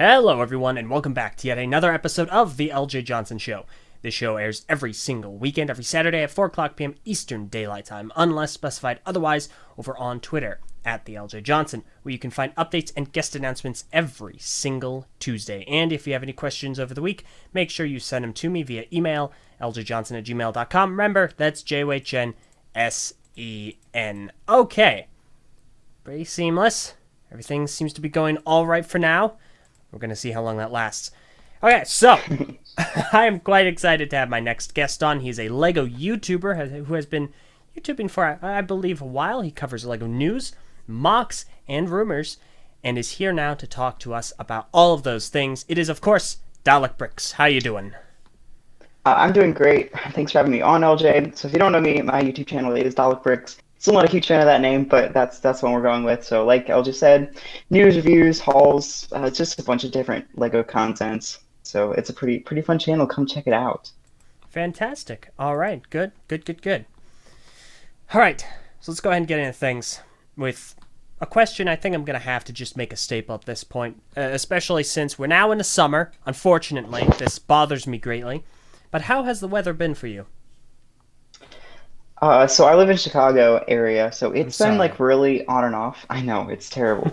Hello, everyone, and welcome back to yet another episode of The Eljay Johnsen Show. This show airs every single weekend, every Saturday at 4 o'clock p.m. Eastern Daylight Time, unless specified otherwise, over on Twitter, at The Eljay Johnsen, where you can find updates and guest announcements every single Tuesday. And if you have any questions over the week, make sure you send them to me via email, ljjohnson@gmail.com. Remember, that's JHNSEN. Okay. Pretty seamless. Everything seems to be going all right for now. We're going to see how long that lasts. Okay, so I am quite excited to have my next guest on. He's a LEGO YouTuber who has been YouTubing for, I believe, a while. He covers LEGO news, MOCs, and rumors, and is here now to talk to us about all of those things. It is, of course, Dalek Bricks. How you doing? I'm doing great. Thanks for having me on, LJ. So if you don't know me, my YouTube channel is Dalek Bricks. Still not a huge fan of that name, but that's what we're going with. So like LJ said, news, reviews, hauls, it's just a bunch of different LEGO contents. So it's a pretty fun channel. Come check it out. Fantastic. All right, good. All right, so let's go ahead and get into things with a question I think I'm going to have to just make a staple at this point, especially since we're now in the summer. Unfortunately, this bothers me greatly. But how has the weather been for you? So I live in Chicago area, so I'm it's been sorry. like really on and off. I know it's terrible.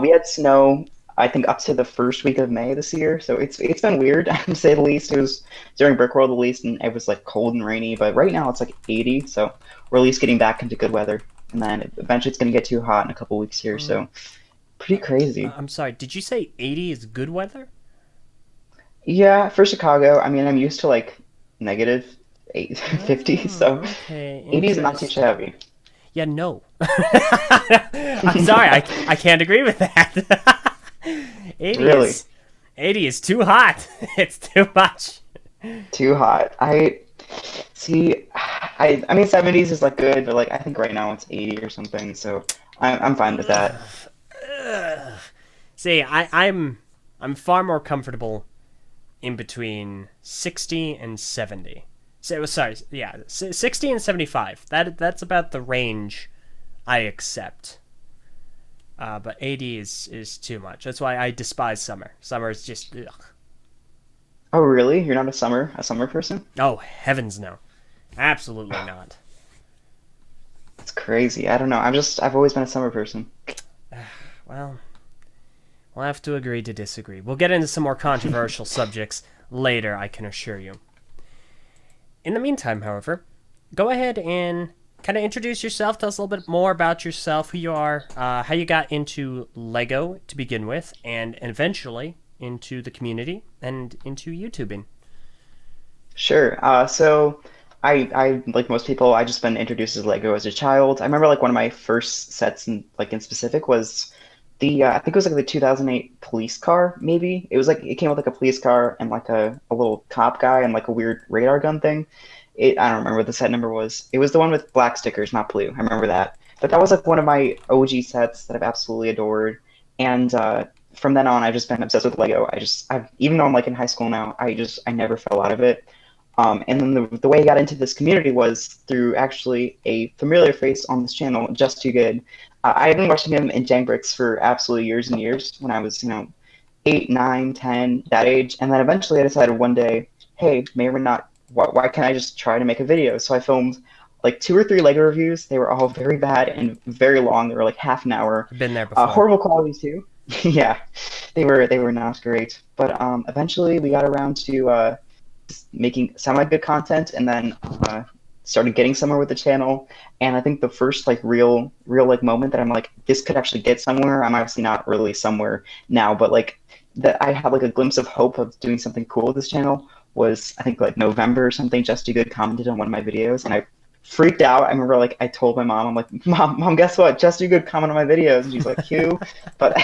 We had snow, I think, up to the first week of May this year, so it's been weird to say the least. It was during Brick World at least, and it was like cold and rainy. But right now it's like 80, so we're at least getting back into good weather. And then eventually it's gonna get too hot in a couple weeks here, Mm, so pretty crazy. I'm sorry. Did you say 80 is good weather? Yeah, for Chicago, I mean, I'm used to like negative 50, so Oh, okay. 80 is not too Interesting. shabby. Yeah, no. I'm sorry. I can't agree with that. 80 Really. is 80 is too hot. It's too much. Too hot. I see. I mean, 70s is like good, but like I think right now it's 80 or something. So I'm fine with that. Ugh. See, I'm far more comfortable in between 60 and 70. So, sorry, yeah, 60 and 75. That's about the range I accept. But 80 is too much. That's why I despise summer. Summer is just ugh. Oh, really? You're not a summer person? Oh, heavens no. Absolutely not. It's crazy. I don't know. I've always been a summer person. Well, we'll have to agree to disagree. We'll get into some more controversial subjects later, I can assure you. In the meantime, however, go ahead and kind of introduce yourself. Tell us a little bit more about yourself, who you are, how you got into Lego to begin with, and eventually into the community and into YouTubing. Sure. So I like most people, I just been introduced as Lego as a child. I remember like one of my first sets in specific was the I think it was like the 2008 police car, maybe. It was like it came with like a police car and like a little cop guy and like a weird radar gun thing. I don't remember what the set number was. It was the one with black stickers, not blue. I remember that. But that was like one of my OG sets that I've absolutely adored. And from then on, I've just been obsessed with Lego. I've even though I'm like in high school now, I never fell out of it. And then the way I got into this community was through actually a familiar face on this channel, Just Too Good. I've been watching him in Jank Bricks for absolutely years and years when I was, 8, 9, 10, that age. And then eventually I decided one day, hey, may or not, why can't I just try to make a video? So I filmed like two or three Lego reviews. They were all very bad and very long. They were like half an hour. I've been there before. Horrible quality too. Yeah, they were not great. But eventually we got around to making semi good content, and then started getting somewhere with the channel. And I think the first like real like moment that I'm like this could actually get somewhere. I'm obviously not really somewhere now, but like that I had like a glimpse of hope of doing something cool with this channel was I think like November or something. Just Too Good commented on one of my videos, and I freaked out. I remember like I told my mom, I'm like, mom, guess what? Just Too Good comment on my videos, and she's like, who? But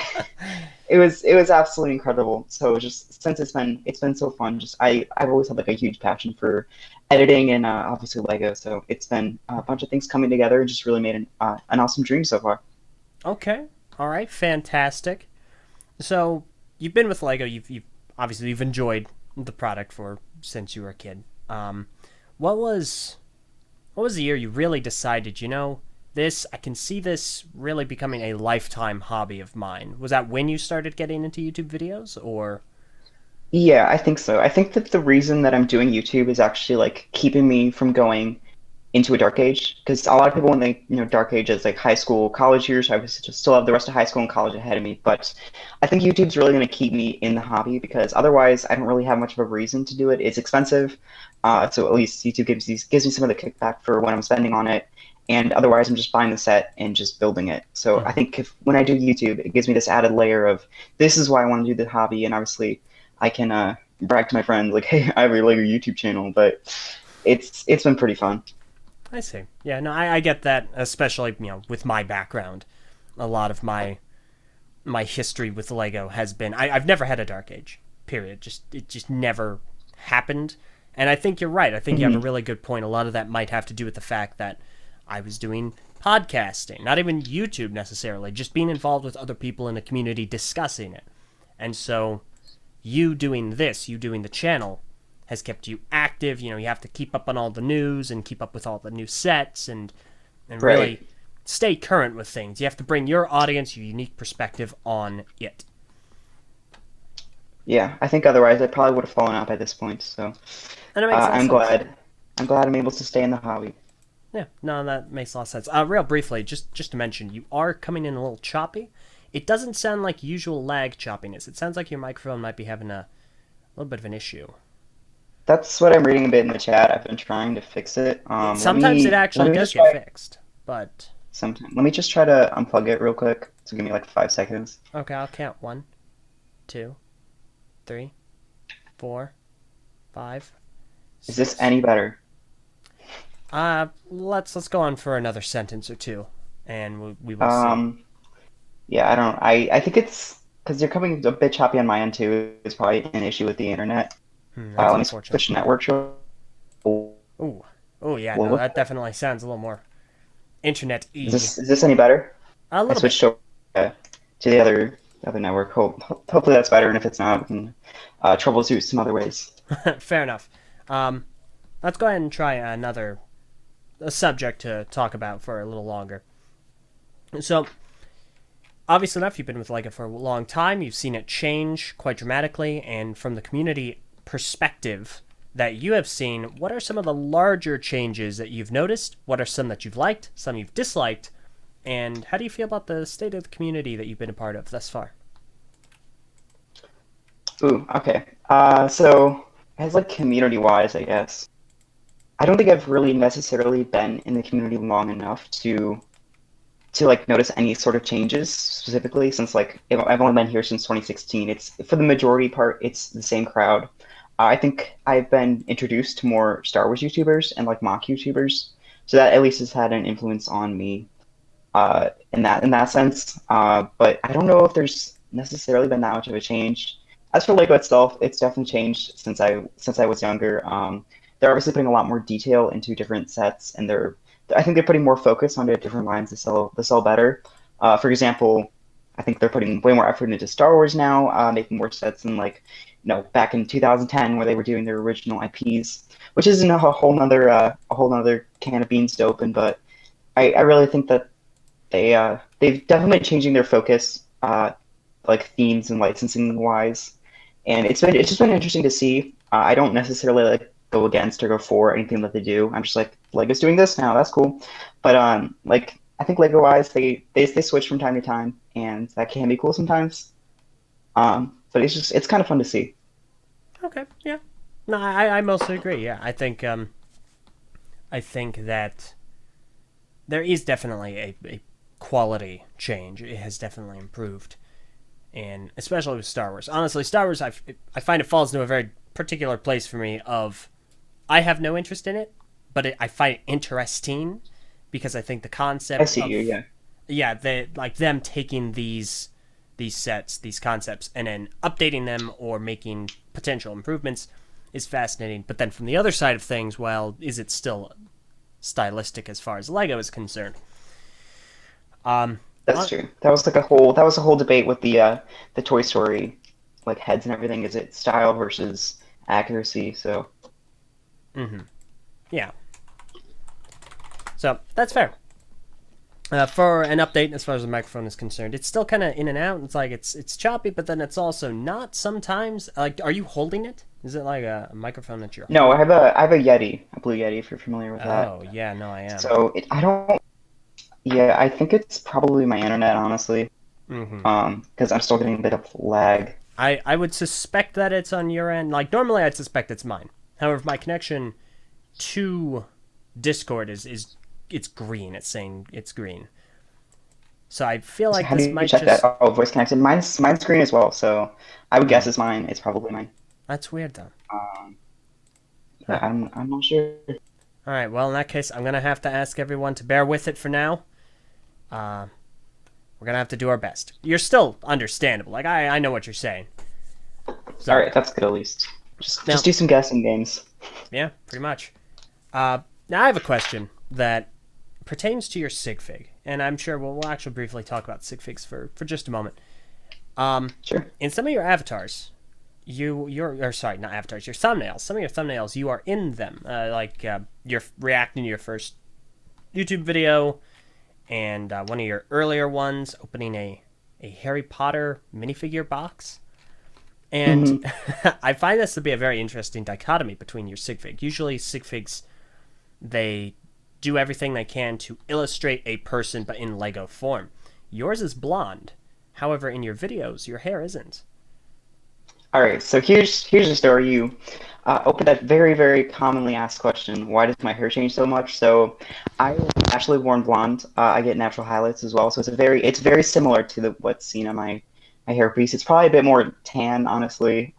it was absolutely incredible. So just since it's been so fun. Just I've always had like a huge passion for editing and obviously Lego. So it's been a bunch of things coming together and just really made an awesome dream so far. Okay. All right. Fantastic. So you've been with Lego. You've obviously you've enjoyed the product for since you were a kid. What was the year you really decided? I can see this really becoming a lifetime hobby of mine. Was that when you started getting into YouTube videos, or? Yeah, I think so. I think that the reason that I'm doing YouTube is actually like keeping me from going into a dark age because a lot of people when they dark age is like high school college years. I was just still have the rest of high school and college ahead of me, but I think YouTube's really going to keep me in the hobby because otherwise I don't really have much of a reason to do it. It's expensive, so at least YouTube gives me some of the kickback for when I'm spending on it, and otherwise I'm just buying the set and just building it. So I Mhm. think if when I do YouTube it gives me this added layer of this is why I want to do the hobby, and obviously I can brag to my friends like, hey, I have a Lego YouTube channel, but it's been pretty fun. I see. Yeah, no, I get that, especially with my background. A lot of my history with Lego has been I've never had a dark age. Period. It just never happened. And I think you're right. I think you have a Mhm. really good point. A lot of that might have to do with the fact that I was doing podcasting, not even YouTube necessarily, just being involved with other people in the community discussing it. And so you doing the channel, has kept you active. You have to keep up on all the news and keep up with all the new sets and Right. really stay current with things. You have to bring your audience your unique perspective on it. Yeah, I think otherwise I probably would have fallen out by this point. So And it makes a lot of I'm sense. glad. I'm glad I'm able to stay in the hobby. Yeah, no, that makes a lot of sense. Real briefly, just to mention, you are coming in a little choppy. It doesn't sound like usual lag choppiness. It sounds like your microphone might be having a little bit of an issue. That's what I'm reading a bit in the chat. I've been trying to fix it. Sometimes it Let actually me does just get try fixed, but sometime. Let me just try to unplug it real quick. So give me like 5 seconds. okay, I'll count 1, 2, 3, 4, 5, Is this 6. any better? Let's go on for another sentence or two, and we will see. Um, yeah, I don't. I think it's because you're coming a bit choppy on my end too. It's probably an issue with the internet. That's Let me unfortunate. switch networks. Ooh, oh yeah, no, Well, that definitely sounds a little more internet y. is this any better? A I little bit. switched over to the other network. Hopefully that's better, and if it's not, we can troubleshoot some other ways. Fair enough. Um, let's go ahead and try another a subject to talk about for a little longer. So, obviously enough, you've been with Lego for a long time. You've seen it change quite dramatically, and from the community perspective that you have seen, what are some of the larger changes that you've noticed? What are some that you've liked, some you've disliked, and how do you feel about the state of the community that you've been a part of thus far? Ooh, okay. So as like community wise, I guess I don't think I've really necessarily been in the community long enough to like notice any sort of changes specifically since like I've only been here since 2016. It's for the majority part, it's the same crowd. I think I've been introduced to more Star Wars YouTubers and like mock YouTubers, so that at least has had an influence on me in that sense. But I don't know if there's necessarily been that much of a change. As for Lego itself, it's definitely changed since I was younger. They're obviously putting a lot more detail into different sets, and I think they're putting more focus onto different lines to sell better. For example, I think they're putting way more effort into Star Wars now, making more sets than like back in 2010 where they were doing their original IPs, which isn't a whole nother can of beans to open. But I really think that they've definitely been changing their focus, like themes and licensing wise, and it's just been interesting to see. I don't necessarily like go against or go for anything that they do. I'm just like Lego's doing this now, that's cool. But like I think Lego wise, they switch from time to time, and that can be cool sometimes. But it's kind of fun to see. Okay, yeah. No, I mostly agree. Yeah, I think that there is definitely a quality change. It has definitely improved, and especially with Star Wars. Honestly, Star Wars, I find it falls into a very particular place for me. Of I have no interest in it, but I find it interesting because I think the I concept see you, of yeah. yeah, like them taking these sets, these concepts, and then updating them or making potential improvements is fascinating. But then from the other side of things, well, is it still stylistic as far as Lego is concerned? Um, That's true. That was a whole debate with the Toy Story like heads and everything. Is it style versus accuracy? So mm-hmm. Yeah, so that's fair. For an update, as far as the microphone is concerned, it's still kind of in and out. It's like it's choppy, but then it's also not sometimes. Like, are you holding it? Is it like a microphone that you're No, holding? I have a Yeti, a Blue Yeti, if you're familiar with that. Oh, yeah, no, I am. So I don't. Yeah, I think it's probably my internet, honestly. Mm-hmm. Because I'm still getting a bit of lag. I would suspect that it's on your end. Like, normally I'd suspect it's mine. However, my connection to Discord is it's green. It's saying it's green. So I feel So like how do this you might check that? just. Oh, voice connected. Mine's green as well. So I would guess Hmm, it's mine. It's probably mine. that's weird, though. Um, Huh. but I'm not sure. All right, well, in that case, I'm going to have to ask everyone to bear with it for now. Uh, we're going to have to do our best. You're still understandable. Like, I know what you're saying. All So, right, that's good at least. now, Just do some guessing games. yeah, pretty much. Now I have a question that pertains to your Sigfig, and I'm sure we'll actually briefly talk about Sigfigs for just a moment. Sure. In some of your avatars, or sorry, not avatars, your thumbnails. Some of your thumbnails, you are in them. You're reacting to your first YouTube video, and one of your earlier ones opening a Harry Potter minifigure box. And Hmm. I find this to be a very interesting dichotomy between your Sigfig. Usually, Sigfigs, they do everything they can to illustrate a person, but in Lego form. Yours is blonde. However, in your videos, your hair isn't. All right, so here's the story. You opened that very commonly asked question. Why does my hair change so much? So I am naturally born blonde. I get natural highlights as well. So it's very similar to what's seen on my hair piece. It's probably a bit more tan, honestly.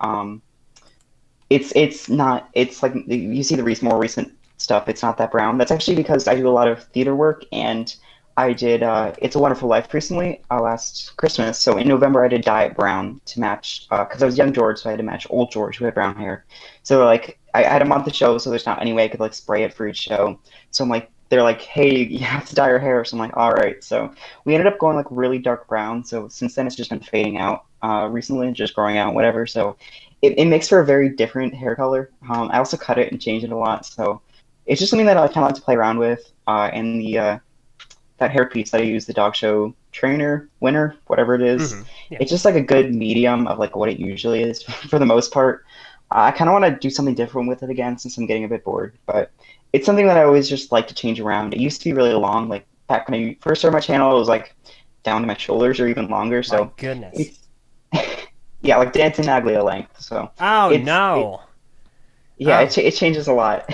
It's not. It's like you see the more recent stuff. It's not that brown. That's actually because I do a lot of theater work, and I did It's a Wonderful Life recently, last Christmas. So in November, I did dye it brown to match because I was young George, so I had to match old George who had brown hair. So like I had a month to show, so there's not any way I could like spray it for each show. So I'm like, they're like, hey, you have to dye your hair. So I'm like, all right. So we ended up going like really dark brown. So since then, it's just been fading out recently, just growing out, whatever. So it makes for a very different hair color. I also cut it and change it a lot. So it's just something that I kind of like to play around with. And the that hairpiece that I use, the dog show trainer, winner, whatever it is, Mm-hmm. Yeah. it's just like a good medium of like what it usually is for the most part. I kind of want to do something different with it again since I'm getting a bit bored, but it's something that I always just like to change around. It used to be really long, like back when I first started my channel, it was like down to my shoulders or even longer. My So goodness. it's yeah, like dancing Naglia length. So Oh it no. yeah, Oh it changes a lot.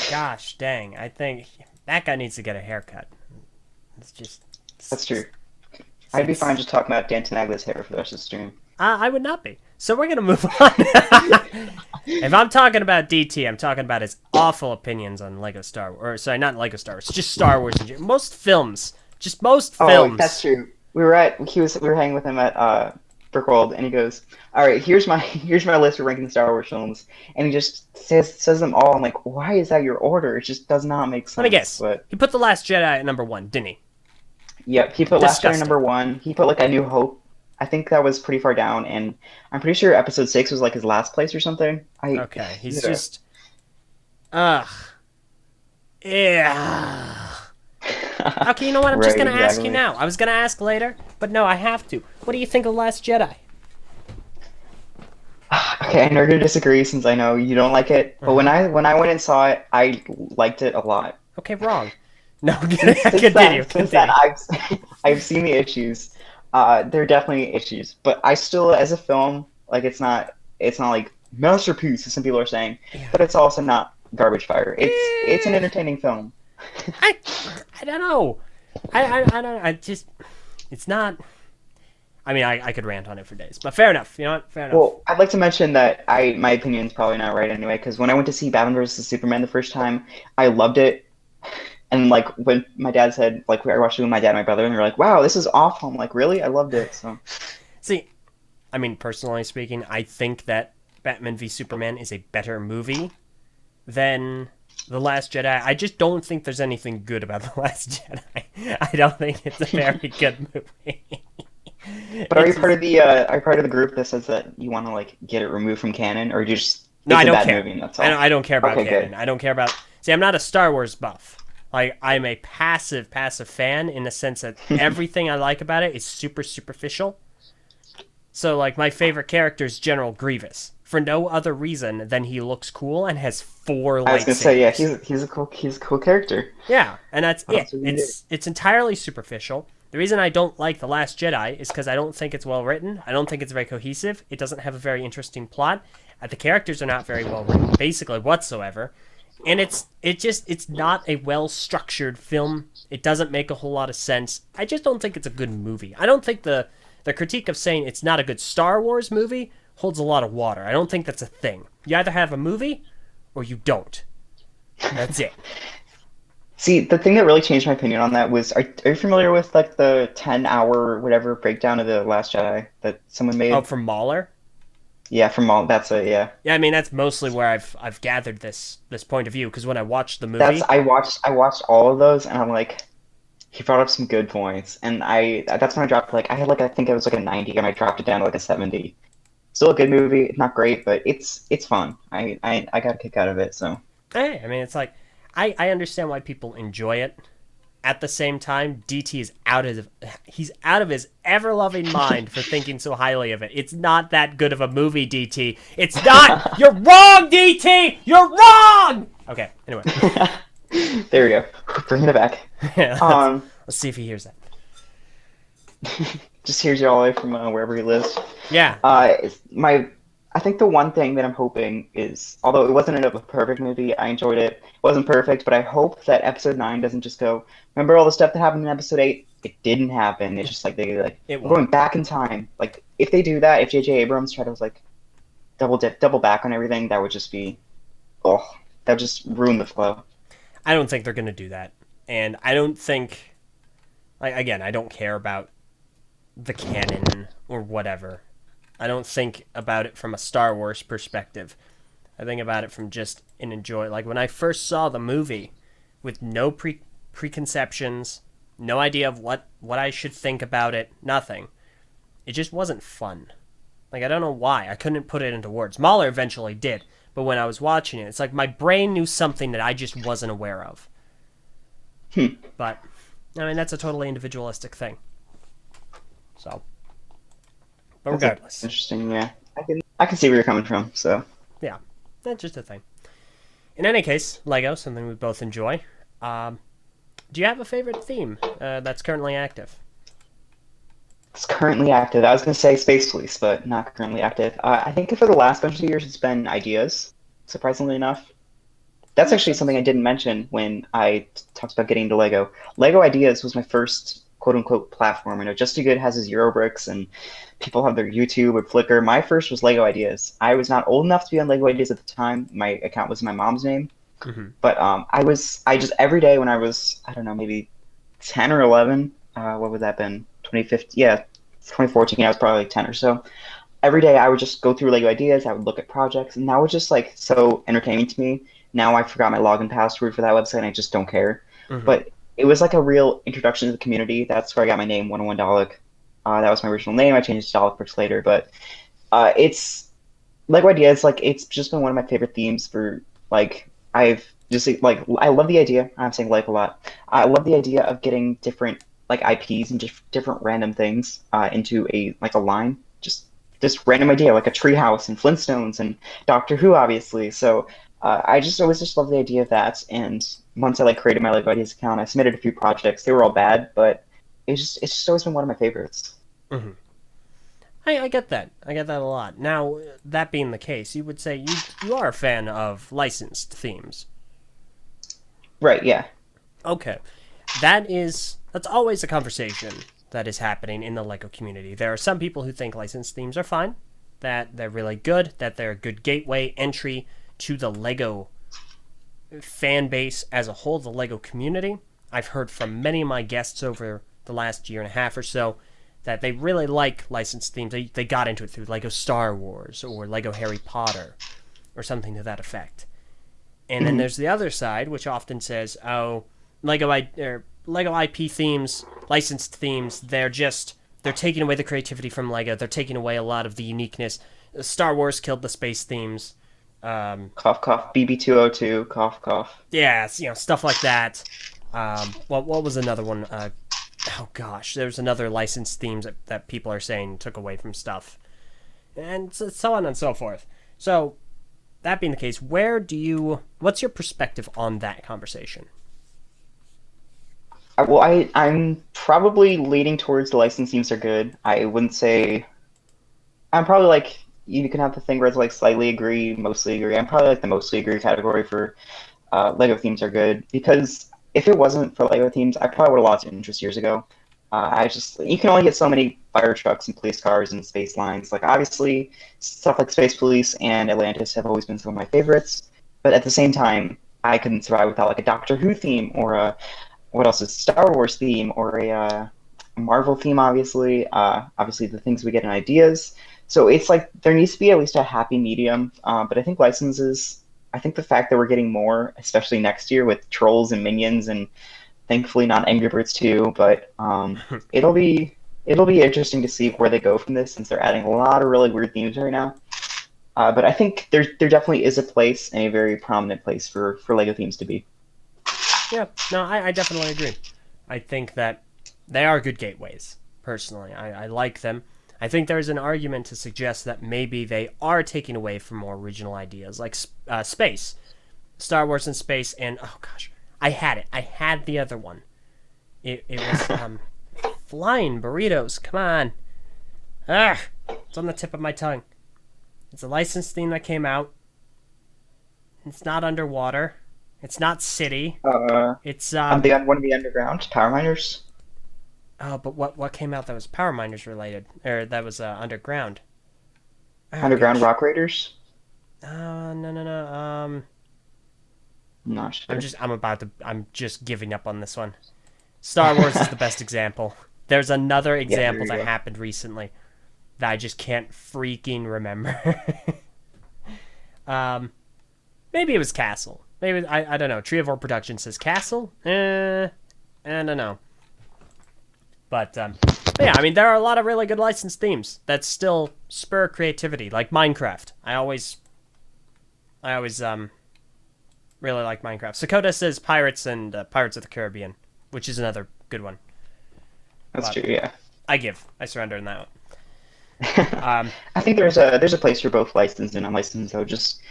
gosh, dang. I think that guy needs to get a haircut. It's just. That's true. It's, I'd be fine it's, just talking about dancing Naglia's hair for the rest of the stream. I would not be. So we're gonna move on. If I'm talking about DT, I'm talking about his awful opinions on Lego Star Wars. Or sorry, not Lego Star Wars. Just Star Wars in general. Most films. Just most Oh, that's films. true. We were hanging with him at Brickworld, and he goes, "All right, here's my list of ranking the Star Wars films," and he just says them all. I'm like, why is that your order? It just does not make Let me sense. guess. But He put The Last Jedi at number one, didn't he? yep, he put Last Jedi Disgusting. number one. He put like A New Hope. I think that was pretty far down, and I'm pretty sure Episode 6 was like his last place or something. Okay, he's Yeah. just. Ugh. Yeah. Okay, you know what? I'm just Right, gonna ask you exactly. now. I was gonna ask later, but no, I have to. What do you think of The Last Jedi? Okay, I know you're gonna disagree since I know you don't like it, but Uh-huh. when I went and saw it, I liked it a lot. Okay, wrong. No, continue, Since then continue. I've seen the issues. There are definitely issues, but I still, as a film, like it's not like masterpiece as some people are saying, Yeah. but it's also not garbage fire. It's an Eh, entertaining film. I, I don't know. I don't. I just. It's not. I mean, I could rant on it for days, but fair enough. You know what? Fair enough. Well, I'd like to mention that my opinion's probably not right anyway, because when I went to see Batman versus Superman the first time, I loved it. And like when my dad said, like I watched it with my dad and my brother, and they're like, "Wow, this is awful." I'm like, "Really? I loved it." So See, I mean, personally speaking, I think that Batman v Superman is a better movie than The Last Jedi. I just don't think there's anything good about The Last Jedi. I don't think it's a very good movie. but are you It's part just of the group that says that you want to like get it removed from canon, or you just no, I it's a don't bad care. movie and that's all? I don't care about Okay, canon. good. I don't care about. See, I'm not a Star Wars buff. Like, I'm a passive fan in the sense that everything I like about it is super superficial. So, like, my favorite character is General Grievous for no other reason than he looks cool and has 4 I was gonna say, yeah, lightsabers. he's a cool character. Yeah, and that's What it. else are we gonna do? It's entirely superficial. The reason I don't like The Last Jedi is because I don't think it's well written. I don't think it's very cohesive. It doesn't have a very interesting plot. The characters are not very well written, basically whatsoever. And it's not a well structured film. It doesn't make a whole lot of sense. I just don't think it's a good movie. I don't think the critique of saying it's not a good Star Wars movie holds a lot of water. I don't think that's a thing. You either have a movie or you don't. That's it. See, the thing that really changed my opinion on that was, are you familiar with like the 10-hour whatever breakdown of the Last Jedi that someone Oh, made? from Mahler? Yeah, from all that's it. Yeah, Yeah, I mean that's mostly where I've gathered this point of view because when I watched the movie, I watched all of those, and I'm like, he brought up some good points, and that's when I dropped like I had like I think it was like a 90, and I dropped it down to like a 70. Still a good movie. It's not great, but it's fun. I got a kick out of it. So hey, I mean it's like I understand why people enjoy it. At the same time, DT is he's out of his ever loving mind for thinking so highly of it. It's not that good of a movie, DT. It's not. You're wrong, DT. You're wrong. Okay. Anyway, there we go. Bringing it back. yeah, Um, let's see if he hears that. just hears you all the way from wherever he lives. Yeah. I think the one thing that I'm hoping is, although it wasn't a perfect movie, I enjoyed it. It wasn't perfect, but I hope that episode 9 doesn't just go, remember all the stuff that happened in episode 8? It didn't happen. It's just like It we're going won't. back in time. Like if they do that, if J.J. Abrams tried to like double back on everything, that would just be, oh, that would just ruin the flow. I don't think they're gonna do that, and I don't think. Like again, I don't care about the canon or whatever. I don't think about it from a Star Wars perspective. I think about it from just an enjoy. Like when I first saw the movie, with no preconceptions, no idea of what I should think about it, nothing. It just wasn't fun. Like I don't know why. I couldn't put it into words. Mahler eventually did, but when I was watching it, it's like my brain knew something that I just wasn't aware of. Hmm. But I mean that's a totally individualistic thing. So, but That's regardless, interesting. Yeah, I can see where you're coming from. So yeah, that's just a thing. In any case, Lego, something we both enjoy. Um, do you have a favorite theme that's currently active? it's currently active. I was gonna say Space Police, but not currently active. I think for the last bunch of years, it's been Ideas. Surprisingly enough. That's Makes actually something sense. I didn't mention when I talked about getting into Lego. Lego Ideas was my first quote unquote platform. I know Just Too Good has his Eurobricks and people have their YouTube or Flickr. My first was Lego Ideas. I was not old enough to be on Lego Ideas at the time. My account was in my mom's name. Hmm. But I just every day when I was, I don't know, maybe 10 or 11, what would that have been? 2015, yeah, 2014, I was probably like 10 or so. Every day I would just go through Lego Ideas, I would look at projects, and that was just like so entertaining to me. Now I forgot my login password for that website and I just don't care. Hmm. But it was like a real introduction to the community. That's where I got my name, 101 Dalek. That was my original name. I changed it to Dalek Bricks later, but it's Lego Ideas. Like it's just been one of my favorite themes for like I've just like I love the idea. I'm saying like a lot. I love the idea of getting different like IPs and just different random things into a like a line. Just this random idea, like a treehouse and Flintstones and Doctor Who, obviously. So I just always just love the idea of that. And once I like created my Lego Ideas account, I submitted a few projects. They were all bad, but it's just always been one of my favorites. Hmm. I get that. I get that a lot. Now, that being the case, you would say you are a fan of licensed themes. Right? Yeah. Okay. That's always a conversation that is happening in the Lego community. There are some people who think licensed themes are fine, that they're really good, that they're a good gateway entry to the Lego fan base as a whole, the Lego community. I've heard from many of my guests over the last year and a half or so that they really like licensed themes. They got into it through Lego Star Wars or Lego Harry Potter or something to that effect. And then Mhm. there's the other side, which often says, "Oh, Lego IP themes, licensed themes, they're taking away the creativity from Lego. They're taking away a lot of the uniqueness. Star Wars killed the space themes. Cough cough. BB202. Cough cough. Yeah, stuff like that. What was another one? Oh gosh, there's another licensed themes that people are saying took away from stuff, and so on and so forth. So that being the case, what's your perspective on that conversation? I'm probably leaning towards the license themes are good. I wouldn't say I'm probably like you can have the thing where it's like slightly agree, mostly agree. I'm probably like the mostly agree category for Lego themes are good because if it wasn't for Lego themes, I probably would have lost interest years ago. I just you can only get so many fire trucks and police cars and space lines. Like obviously stuff like Space Police and Atlantis have always been some of my favorites, but at the same time, I couldn't survive without like a Doctor Who theme or a what else is Star Wars theme or a Marvel theme, obviously. Obviously, the things we get in ideas. So it's like there needs to be at least a happy medium. But I think licenses. I think the fact that we're getting more, especially next year with Trolls and Minions, and thankfully not Angry Birds too. But it'll be interesting to see where they go from this, since they're adding a lot of really weird themes right now. But I think there definitely is a place, and a very prominent place for Lego themes to be. Yeah, no, I definitely agree. I think that they are good gateways. Personally, I like them. I think there's an argument to suggest that maybe they are taking away from more original ideas, like space, Star Wars in space, and oh gosh, I had it. I had the other one. It was flying burritos. Come on, it's on the tip of my tongue. It's a licensed theme that came out. It's not underwater. It's not city. It's On the one of the underground power miners. Oh, but what came out that was Power Miners related, or that was underground? Oh Underground gosh. Rock Raiders? No, no, no. I'm not sure. I'm just giving up on this one. Star Wars is the best example. There's another Yeah, there example you that go. happened recently that I just can't freaking remember. um, Maybe it was Castle. Maybe I don't know. Treevore Productions says Castle. I don't know. But yeah, I mean, there are a lot of really good licensed themes that still spur creativity, like Minecraft. I always really like Minecraft. Sakota says Pirates and Pirates of the Caribbean, which is another good one. That's But true, yeah. I surrender in that one. I think there's a place for both licensed and unlicensed, though. Just,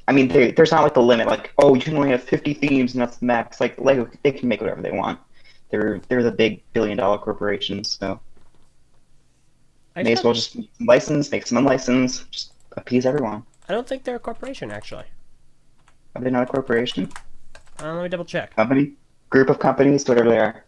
I mean, there's not like the limit, like, oh, you can only have 50 themes and that's the max. Like Lego, they can make whatever they want. They're the big billion-dollar corporations, so I may as don't well just make some licensed, make some unlicensed, just appease everyone. I don't think they're a corporation actually. Are they not a corporation? Let me double check. Company? Group of companies, whatever they are.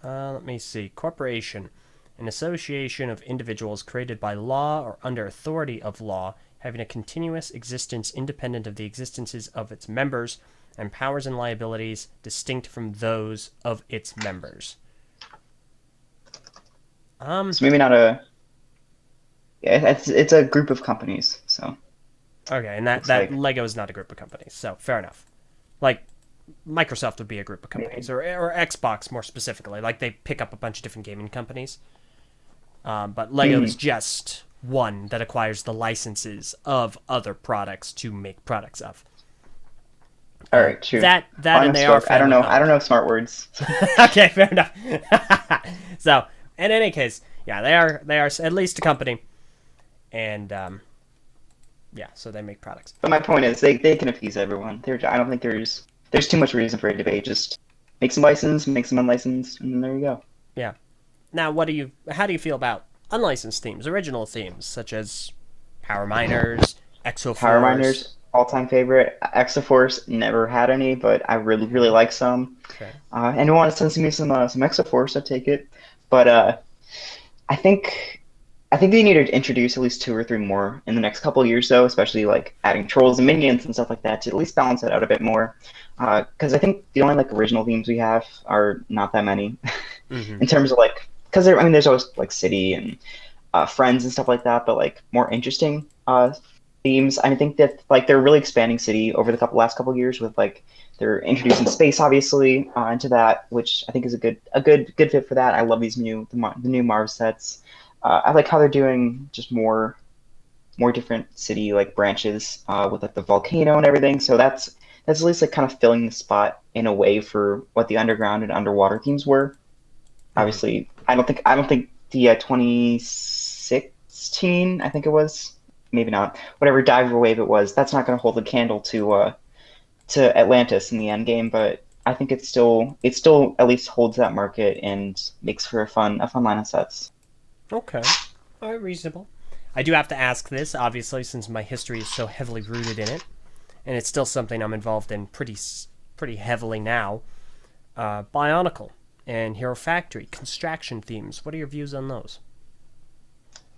Let me see. Corporation, an association of individuals created by law or under authority of law, having a continuous existence independent of the existences of its members, and powers and liabilities distinct from those of its members. So maybe not a. Yeah, it's a group of companies. So Okay, and that looks that like Lego is not a group of companies, so fair enough. Like Microsoft would be a group of maybe. companies, or Xbox more specifically. Like they pick up a bunch of different gaming companies. But Lego is Hmm. just one that acquires the licenses of other products to make products of. All right, true. That I and know they are I don't family know. I don't owned. know smart words. Okay, fair enough. So, in any case, yeah, they are at least a company, and yeah, so they make products. But my point is, they can appease everyone. I don't think there's too much reason for a debate. Just make some licensed, make some unlicensed, and then there you go. Yeah. Now, how do you feel about unlicensed themes, original themes such as Power Miners, Power Exoforce? Miners, all-time favorite. Exoforce never had any, but I really like some. Okay. Anyone want to send me some Exoforce? I take it. But I think I think they need to introduce at least two or three more in the next couple of years, though, especially like adding trolls and minions and stuff like that to at least balance it out a bit more. Because I think the only like original themes we have are not that many Mm-hmm. in terms of like because I mean there's always like city and friends and stuff like that, but like more interesting themes. I think that like they're really expanding city over the last couple of years with like they're introducing space obviously into that, which I think is a good fit for that. I love these the new Marv sets. I like how they're doing just more different city like branches with like the volcano and everything. So that's at least like kind of filling the spot in a way for what the underground and underwater themes were. Hmm. Obviously, I don't think the 2016, I think it was, maybe not, whatever diver wave it was, that's not going to hold a candle to Atlantis in the end game, but I think it still at least holds that market and makes for a fun line of sets. Okay. All right, reasonable. I do have to ask this, obviously, since my history is so heavily rooted in it, and it's still something I'm involved in pretty heavily now. Bionicle and Hero Factory construction themes. What are your views on those?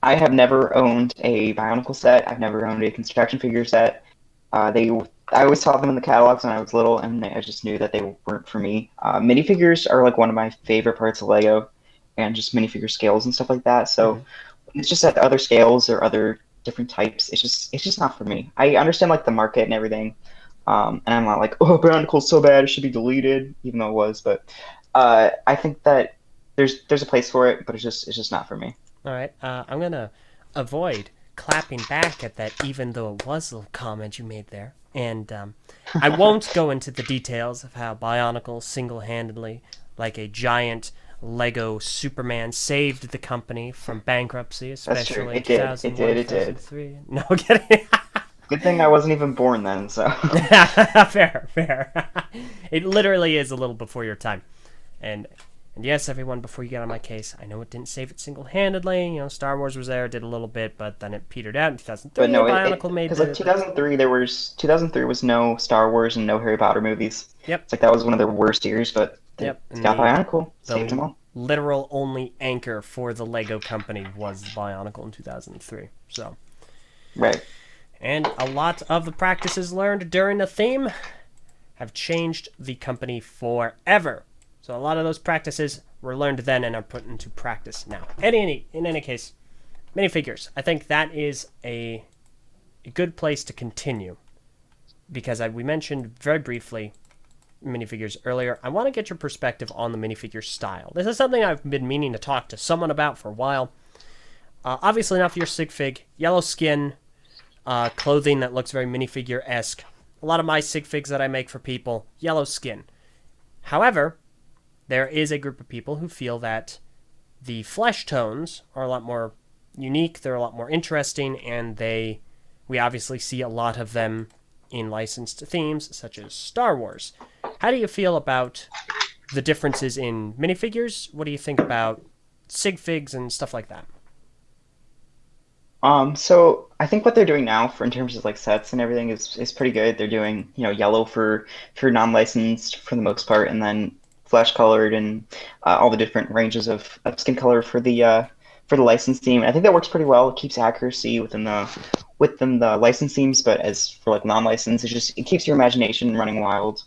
I have never owned a Bionicle set. I've never owned a construction figure set. They I always saw them in the catalogs when I was little, and I just knew that they weren't for me. Minifigures are like one of my favorite parts of Lego, and just minifigure scales and stuff like that. So Mm-hmm. when it's just at other scales or other different types, it's just not for me. I understand like the market and everything, and I'm not like, oh, Bionicle's so bad, it should be deleted, even though it was. But I think that there's a place for it, but it's just not for me. All right. I'm gonna avoid clapping back at that, even though it was a little comment you made there, and I won't go into the details of how Bionicle single-handedly, like a giant Lego Superman, saved the company from bankruptcy, That's true. especially in It did. It 2001, did. It did. 2003. No kidding. Good thing I wasn't even born then, so. Fair, fair. It literally is a little before your time. And and yes, everyone, before you get on my case, I know it didn't save it single-handedly. You know, Star Wars was there, did a little bit, but then it petered out in But 2003. no, Bionicle made because like the... 2003 was no Star Wars and no Harry Potter movies. Yep, It's like that was one of their worst years, but they yep. And got Bionicle, saved them the all. literal only anchor for the Lego company was Bionicle in 2003. So, Right. and a lot of the practices learned during the theme have changed the company forever. So a lot of those practices were learned then and are put into practice now. In any case, minifigures. I think that is a good place to continue because we mentioned very briefly minifigures earlier. I want to get your perspective on the minifigure style. This is something I've been meaning to talk to someone about for a while. Obviously not for your Sigfig. Yellow skin, clothing that looks very minifigure-esque. A lot of my Sigfigs that I make for people, yellow skin. However, there is a group of people who feel that the flesh tones are a lot more unique, they're a lot more interesting, and we obviously see a lot of them in licensed themes, such as Star Wars. How do you feel about the differences in minifigures? What do you think about Sigfigs and stuff like that? So I think what they're doing now for in terms of like sets and everything is pretty good. They're doing, yellow for non-licensed for the most part, and then flesh colored and all the different ranges of skin color for the license theme. I think that works pretty well. It keeps accuracy within the license themes, but as for like non-licensed, it keeps your imagination running wild.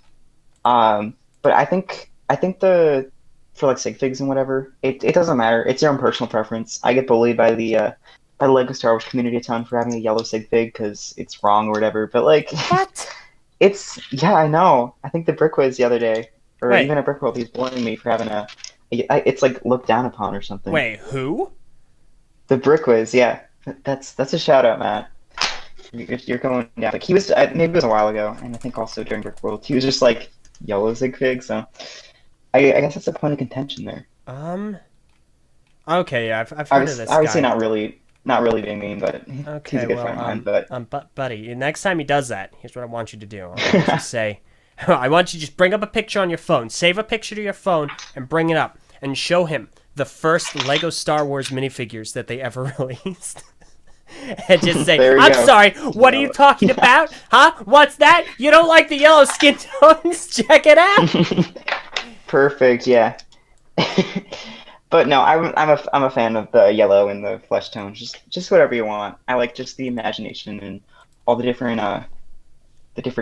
But I think the for like sig figs and whatever, it doesn't matter. It's your own personal preference. I get bullied by the Lego Star Wars community a ton for having a yellow sig fig because it's wrong or whatever. But like, What? yeah, I know. I think the Brick Quiz the other day, or Wait, even a Brick World, he's bullying me for having it's like looked down upon or something. wait, who? The Brick Quiz, yeah, that's a shout out, Matt. You're going, yeah. Like he was, maybe it was a while ago, and I think also during Brick World, he was just like yellow sig fig. So I guess that's a point of contention there. Um, okay, yeah, I've I heard of was this obviously guy. not really being mean, but he's Okay, a good well, friend of mine. But buddy, next time he does that, here's what I want you to do. I want you to say, I want you to just bring up a picture on your phone, save a picture to your phone, and bring it up, and show him the first Lego Star Wars minifigures that they ever released. And just say, there we I'm go. sorry, what are you talking about? Huh? What's that? You don't like the yellow skin tones? Check it out. Perfect, yeah. But no, I'm a fan of the yellow and the flesh tones. Just whatever you want. I like just the imagination and all the different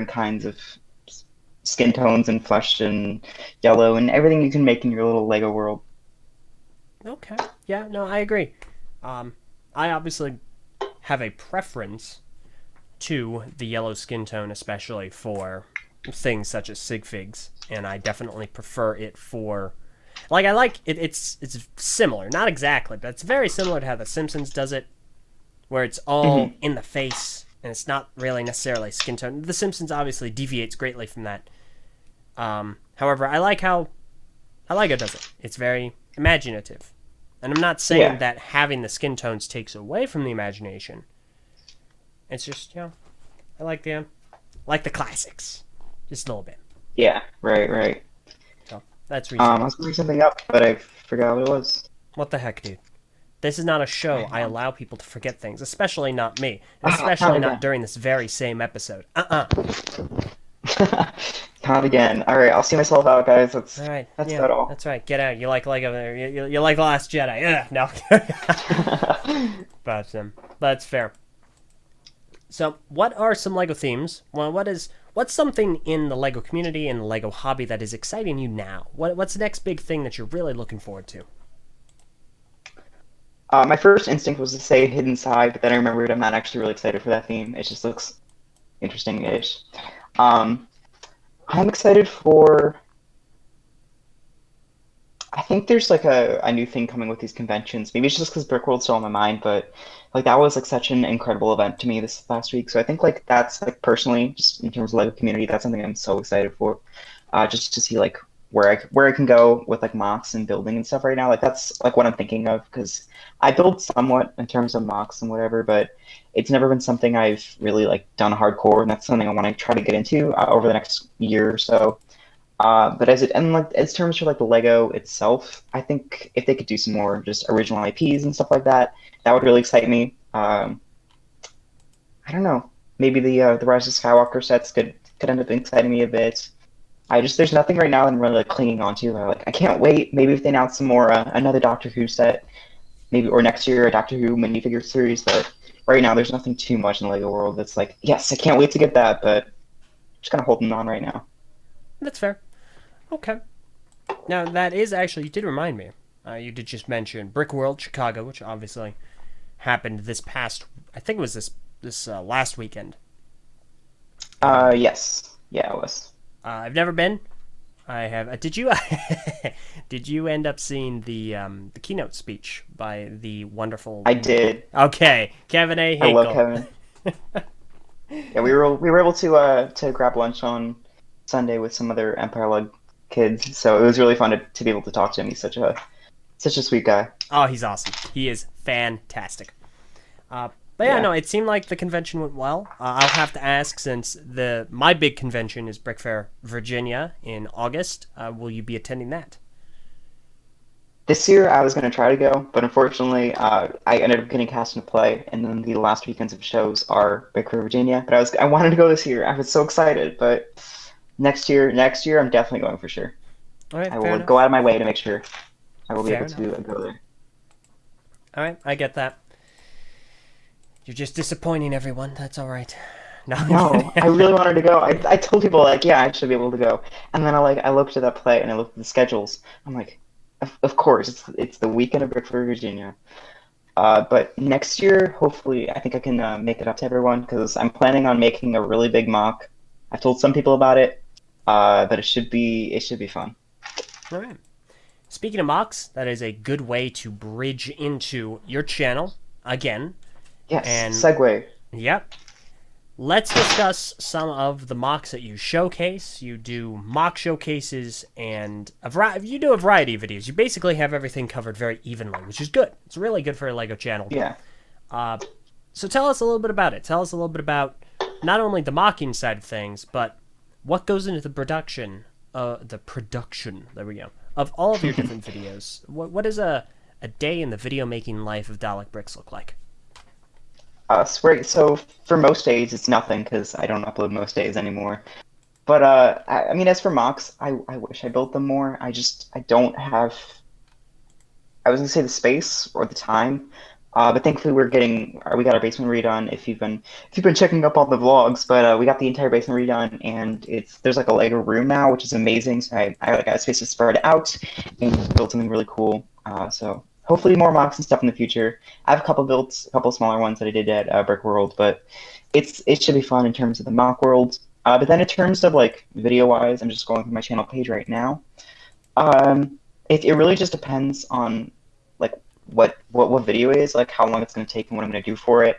kinds of skin tones and flesh and yellow and everything you can make in your little Lego world. Okay. Yeah, no, I agree. I obviously have a preference to the yellow skin tone, especially for things such as sig figs, and I definitely prefer it for. Like I like it. It's similar, not exactly, but it's very similar to how The Simpsons does it, where it's all Hmm. in the face and it's not really necessarily skin tone. The Simpsons obviously deviates greatly from that. However, I like it does it. It's very imaginative. And I'm not saying Yeah, that having the skin tones takes away from the imagination. It's just, I like the classics. Just a little bit. yeah, right, right. So, that's I reasonable. was bringing something up, but I forgot what it was. What the heck, dude? This is not a show. I I know. allow people to forget things, especially not me. And Ah, not especially not again. during this very same episode. Not again. All right, I'll see myself out, guys. Alright, That's yeah, about all. that's right. Get out. You like Lego. You like Last Jedi. Ugh, no. But that's fair. So, what are some Lego themes? Well, what's something in the Lego community and the Lego hobby that is exciting you now? What's the next big thing that you're really looking forward to? My first instinct was to say Hidden Side, but then I remembered I'm not actually really excited for that theme. It just looks interesting-ish. Um, I'm excited for. I think there's like a new thing coming with these conventions. Maybe it's just because Brickworld's still on my mind, but like that was like such an incredible event to me this last week. So I think like that's like personally, just in terms of Lego community, that's something I'm so excited for. Just to see like where I can go with like MOCs and building and stuff right now. Like that's like what I'm thinking of because I build somewhat in terms of MOCs and whatever, but it's never been something I've really like done hardcore, and that's something I want to try to get into over the next year or so. But as it and like as terms for like the Lego itself, I think if they could do some more just original IPs and stuff like that, that would really excite me. I don't know. Maybe the Rise of Skywalker sets could end up exciting me a bit. I just there's nothing right now that I'm really like clinging on to. Like I can't wait. Maybe if they announce some more another Doctor Who set, maybe or next year a Doctor Who minifigure series. But right now there's nothing too much in the Lego world that's like yes, I can't wait to get that. But just kind of holding on right now. That's fair. Okay. Now, that is actually, you did remind me. You did just mention Brick World Chicago, which obviously happened this past, I think it was this last weekend. Um, Yes, yeah, it was. I've never been. I have. Did you? Did you end up seeing the keynote speech by the wonderful? I did. Okay, Kevin A. I love Hinkle. Kevin. Yeah, we were able to grab lunch on Sunday with some other Empire Lug kids, so it was really fun to be able to talk to him. He's such a sweet guy. Oh, he's awesome. He is fantastic. Uh, but yeah, Yeah. no, it seemed like the convention went well. I'll have to ask since the my big convention is Brick Fair, Virginia in August. Will you be attending that? This year I was gonna try to go, but unfortunately I ended up getting cast into play, and then the last weekends of shows are Baker, Virginia. But I wanted to go this year. I was so excited, but next year I'm definitely going for sure. All right, I fair will go enough. out of my way to make sure I will be Fair able enough. to go there. All right, I get that. You're just disappointing everyone. That's all right. No, I'm No, I kidding. really wanted to go. I told people like, yeah, I should be able to go. And then I looked at that play and I looked at the schedules. I'm like, of course, it's the weekend of Brickford, Virginia. But next year, hopefully, I think I can make it up to everyone because I'm planning on making a really big mock. I've told some people about it, but it should be fun. All right. Speaking of mocks, that is a good way to bridge into your channel again. Yes, And segue. yep, let's discuss some of the mocks that you showcase. You do mock showcases and you do a variety of videos. You basically have everything covered very evenly, which is good. It's really good for a Lego channel. Yeah. Uh, so tell us a little bit about it. Tell us a little bit about not only the mocking side of things, but what goes into the production. There we go. Of all of your different videos. What does a day in the video making life of Dalek Bricks look like? So for most days, it's nothing because I don't upload most days anymore. But I mean, as for mocks, I wish I built them more. I don't have. I was gonna say the space or the time, but thankfully we got our basement redone. If you've been checking up all the vlogs, but we got the entire basement redone, and there's like a Lego room now, which is amazing. So I like got space to spread it out and build something really cool. So hopefully more mocks and stuff in the future. I have a couple builds, a couple smaller ones that I did at Brick World, but it should be fun in terms of the mock world. But then in terms of like video wise, I'm just going through my channel page right now. It really just depends on like what video is, like how long it's going to take and what I'm going to do for it.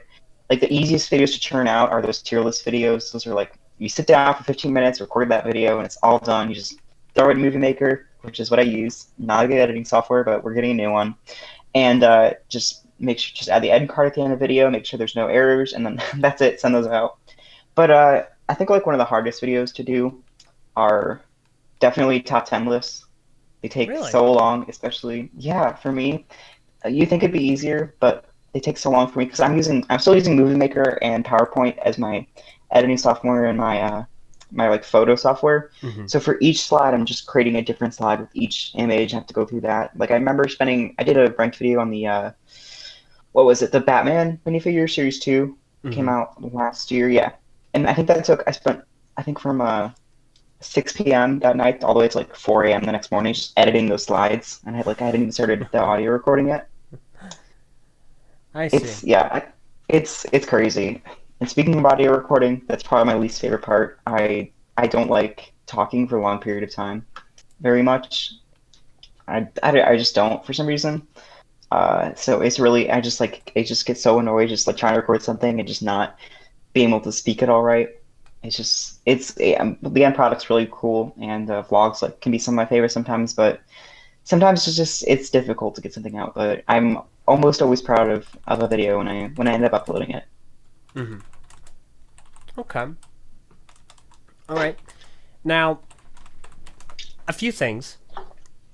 like the easiest videos to churn out are those tier list videos. Those are like you sit down for 15 minutes, record that video, and it's all done. You just throw it in Movie Maker, which is what I use. Not a good editing software, but we're getting a new one. And just make sure just add the edit card at the end of the video, make sure there's no errors, and then that's it. Send those out. But I think like one of the hardest videos to do are definitely top 10 lists. They take Really? so long, especially yeah for me. You think it'd be easier, but they take so long for me because I'm still using Movie Maker and PowerPoint as my editing software and my like photo software. Hmm. So for each slide, I'm just creating a different slide with each image. I have to go through that. Like I remember I did a ranked video on the what was it? The Batman minifigure series 2 came Hmm. out last year. Yeah, and I think I spent I think from 6 p.m. that night all the way to like 4 a.m. the next morning just editing those slides, and I hadn't even started the audio recording yet. I see. It's yeah, it's crazy. And speaking of audio recording, that's probably my least favorite part. I don't like talking for a long period of time very much. I just don't for some reason. So it's really I just get so annoyed just like trying to record something and just not being able to speak it all right. The end product's really cool, and vlogs like can be some of my favorites sometimes, but sometimes it's difficult to get something out. But I'm almost always proud of a video when I end up uploading it. Hmm. Okay. All right. Now, a few things.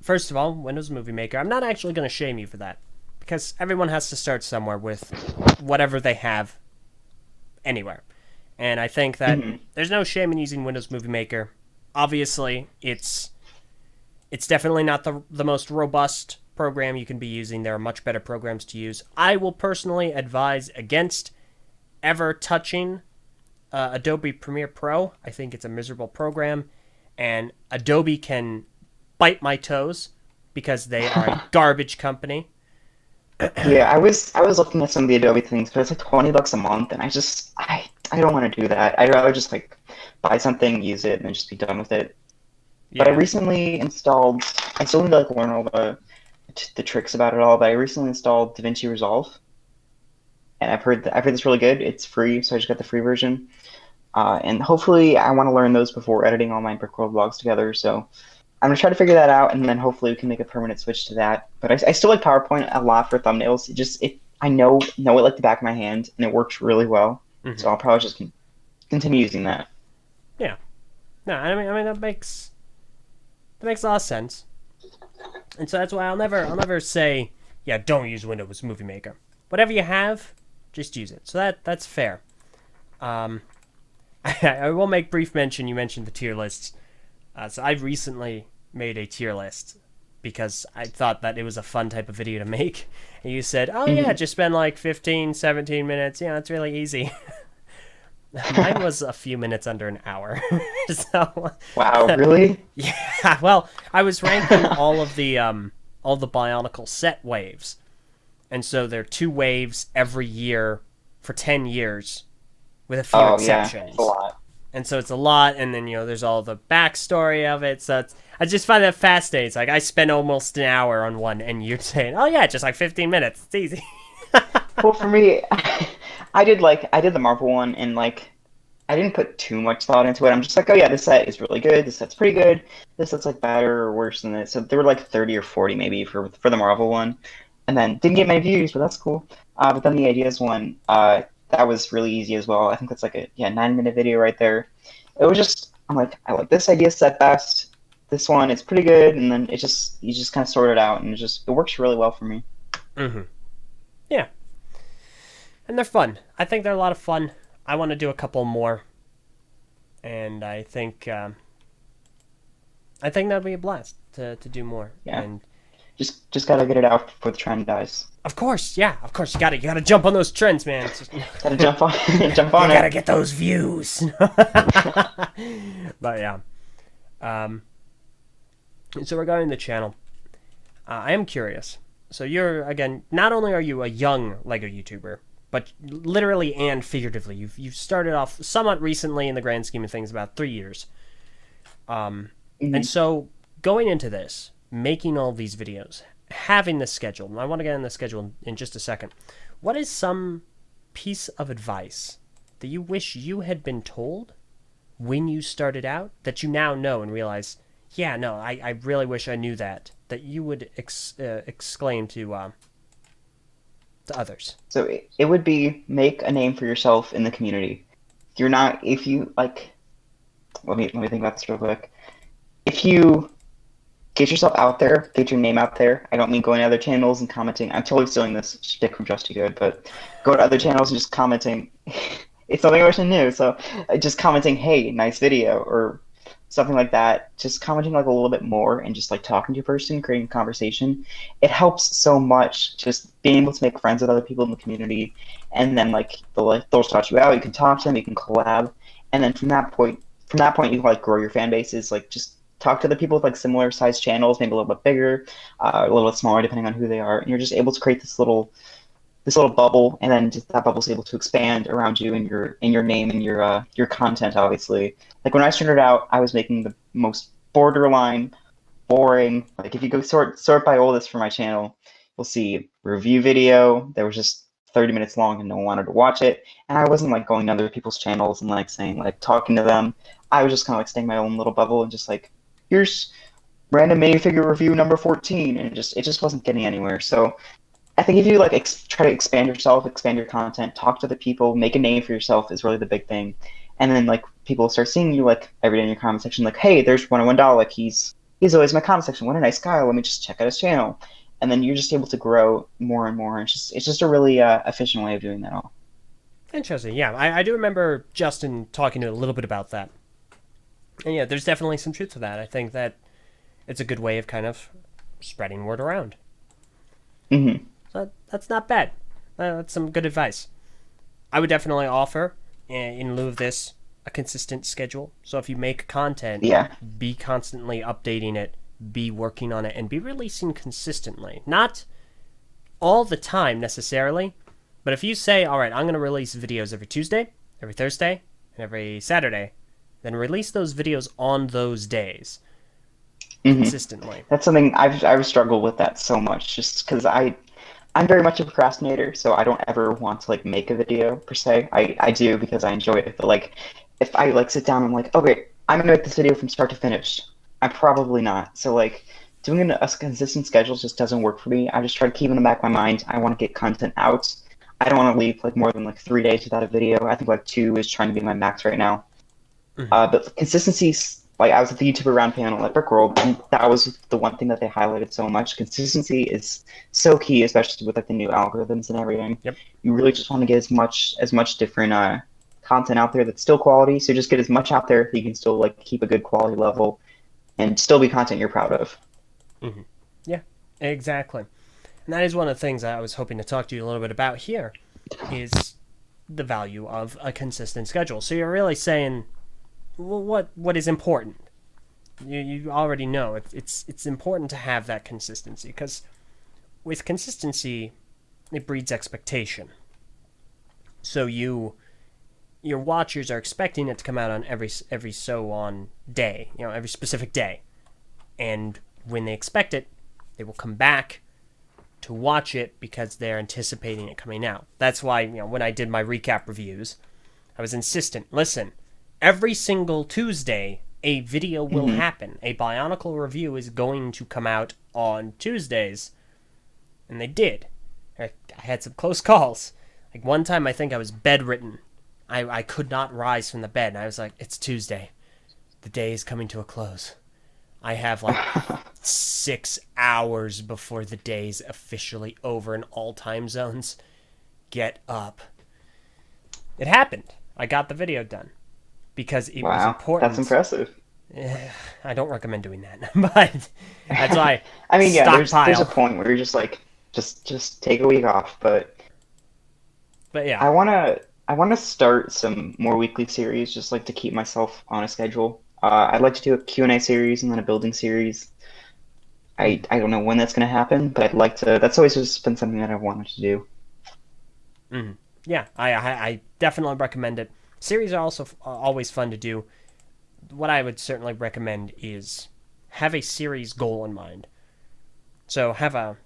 First of all, Windows Movie Maker. I'm not actually going to shame you for that because everyone has to start somewhere with whatever they have anywhere. And I think that Hmm. there's no shame in using Windows Movie Maker. Obviously, it's definitely not the most robust program you can be using. There are much better programs to use. I will personally advise against ever touching Adobe Premiere Pro. I think it's a miserable program, and Adobe can bite my toes because they are a garbage company. Yeah, I was looking at some of the Adobe things, but it's like $20 a month, and I don't want to do that. I'd rather just like buy something, use it, and then just be done with it. But I Yeah. recently installed. I still need to like learn all the tricks about it all, but I recently installed DaVinci Resolve, and I've heard it's really good. It's free, so I just got the free version. And hopefully, I want to learn those before editing all my Brickworld vlogs together. So I'm gonna try to figure that out, and then hopefully we can make a permanent switch to that. But I still like PowerPoint a lot for thumbnails. I know it like the back of my hand, and it works really well. Hmm. So I'll probably just continue using that. Yeah. No, I mean that makes a lot of sense, and so that's why I'll never say, yeah, don't use Windows Movie Maker. Whatever you have, just use it. So that's fair. Um, I will make brief mention. You mentioned the tier lists. So I've recently made a tier list because I thought that it was a fun type of video to make. And you said, oh yeah, Hmm. just spend like 15, 17 minutes. Yeah, it's really easy. Mine was a few minutes under an hour. So Wow, really? yeah, well, I was ranking all the Bionicle set waves. And so there are two waves every year for 10 years with a few Oh yeah, it's a exceptions. lot. And so it's a lot, and then there's all the backstory of it. So I just find that fascinating. It's like I spent almost an hour on one, and you're saying, "Oh yeah, just like 15 minutes. It's easy." Well, for me, I did the Marvel one, and like I didn't put too much thought into it. I'm just like, oh yeah, this set is really good. This set's pretty good. This set's like better or worse than this. So there were like 30 or 40 maybe for the Marvel one, and then didn't get many views, but that's cool. But then the ideas one, that was really easy as well. I think that's like a 9-minute video right there. It was just I'm like I like this idea set best. This one it's pretty good, and then you just kind of sort it out, and it works really well for me. Hmm. Yeah, and they're fun. I think they're a lot of fun. I want to do a couple more, and I think that'd be a blast to do more. Yeah, And just gotta get it out before the trend dies. of course, yeah, of course, you gotta jump on those trends, man. Gotta jump on jump You on gotta it. get those views. But yeah. Um, so regarding the channel, I am curious. So you're again, not only are you a young Lego YouTuber, but literally and figuratively, you've started off somewhat recently in the grand scheme of things, about 3 years. And Mhm. so going into this, making all these videos, having this schedule, and I want to get in the schedule in just a second. What is some piece of advice that you wish you had been told when you started out that you now know and realize, yeah, no, I really wish I knew that you would exclaim to others? So it would be make a name for yourself in the community. You're not if you like. Let me think about this real quick. If you get yourself out there, get your name out there. I don't mean going to other channels and commenting. I'm totally stealing this shtick from Just Too Good, but go to other channels and just commenting. It's something I wish I knew. So just commenting, hey, nice video, or something like that. Just commenting like a little bit more and just like talking to a person, creating a conversation. It helps so much. Just being able to make friends with other people in the community, and then like they'll shout you out. You can talk to them. You can collab, and then from that point, you can like grow your fan bases. Like just talk to the people with like similar sized channels, maybe a little bit bigger, a little bit smaller, depending on who they are, and you're just able to create this little bubble, and then just that bubble is able to expand around you and your name and your content. Obviously, like when I started out, I was making the most borderline boring. Like if you go sort by oldest for my channel, you'll see review video. There was just 30 minutes long and no one wanted to watch it. And I wasn't like going to other people's channels and like saying like talking to them. I was just kind of like staying in my own little bubble and just like here's random minifigure review number 14, and it just wasn't getting anywhere. So I think if you like try to expand yourself, expand your content, talk to the people, make a name for yourself is really the big thing. And then like people start seeing you like every day in your comment section, like, hey, there's 101 Dalek. He's always in my comment section. What a nice guy. Let me just check out his channel. And then you're just able to grow more and more. It's just a really efficient way of doing that all. Interesting. Yeah, I do remember Justin talking to a little bit about that. And yeah, there's definitely some truth to that. I think that it's a good way of kind of spreading word around. Mm-hmm. So that's not bad. That's some good advice. I would definitely offer, in lieu of this, a consistent schedule. So if you make content, Yeah. be constantly updating it, be working on it, and be releasing consistently. Not all the time necessarily, but if you say, all right, I'm going to release videos every Tuesday, every Thursday, and every Saturday, then release those videos on those days Mm-hmm. consistently. That's something I've struggled with that so much, just because I'm very much a procrastinator, so I don't ever want to like make a video per se. I do because I enjoy it, but like if I like sit down and I'm like, okay, I'm gonna make this video from start to finish, I'm probably not. So like doing a consistent schedule just doesn't work for me. I just try to keep in the back of my mind. I want to get content out. I don't want to leave like more than like 3 days without a video. I think like 2 is trying to be my max right now. Mm-hmm. But consistency, like I was at the YouTuber round panel at Brickworld, and that was the one thing that they highlighted so much. Consistency is so key, especially with like the new algorithms and everything. Yep. You really just want to get as much different content out there that's still quality. So just get as much out there that you can still like keep a good quality level and still be content you're proud of. Mm-hmm. Yeah, exactly. And that is one of the things I was hoping to talk to you a little bit about here, is the value of a consistent schedule. So you're really saying, well, what is important? You already know it's important to have that consistency, because with consistency, it breeds expectation. So your watchers are expecting it to come out on every so on day, every specific day, and when they expect it, they will come back to watch it because they're anticipating it coming out. That's why, when I did my recap reviews, I was insistent. Listen, every single Tuesday, a video will Mm-hmm. happen. A Bionicle review is going to come out on Tuesdays. And they did. I had some close calls. Like one time, I think I was bedridden. I could not rise from the bed. And I was like, it's Tuesday. The day is coming to a close. I have like 6 hours before the day's officially over in all time zones. Get up. It happened. I got the video done because it was Wow, important. that's impressive. I don't recommend doing that, but that's why I mean, yeah, there's a stockpile. point where you're just like, just take a week off. But But yeah. I wanna start some more weekly series, just like to keep myself on a schedule. I'd like to do a Q&A series and then a building series. I don't know when that's gonna happen, but I'd like to. That's always just been something that I've wanted to do. Mhm. Yeah, I definitely recommend it. Series are also always fun to do. What I would certainly recommend is have a series goal in mind. So have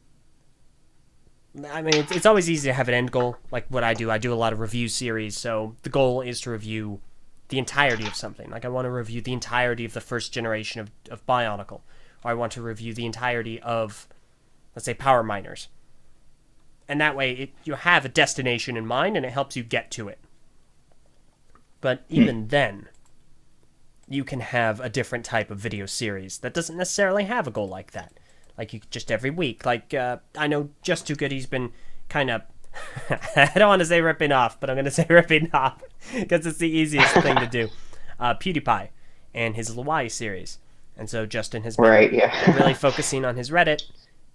I mean, it's always easy to have an end goal. Like what I do a lot of review series, so the goal is to review the entirety of something. Like I want to review the entirety of the first generation of Bionicle, or I want to review the entirety of, let's say, Power Miners. And that way, you have a destination in mind, and it helps you get to it. But even then, you can have a different type of video series that doesn't necessarily have a goal like that. Like, you just every week. Like, I know Just Too Good, he's been kind of... I don't want to say ripping off, but I'm going to say ripping off, because it's the easiest thing to do. PewDiePie and his Luai series. And so Justin has been really focusing on his Reddit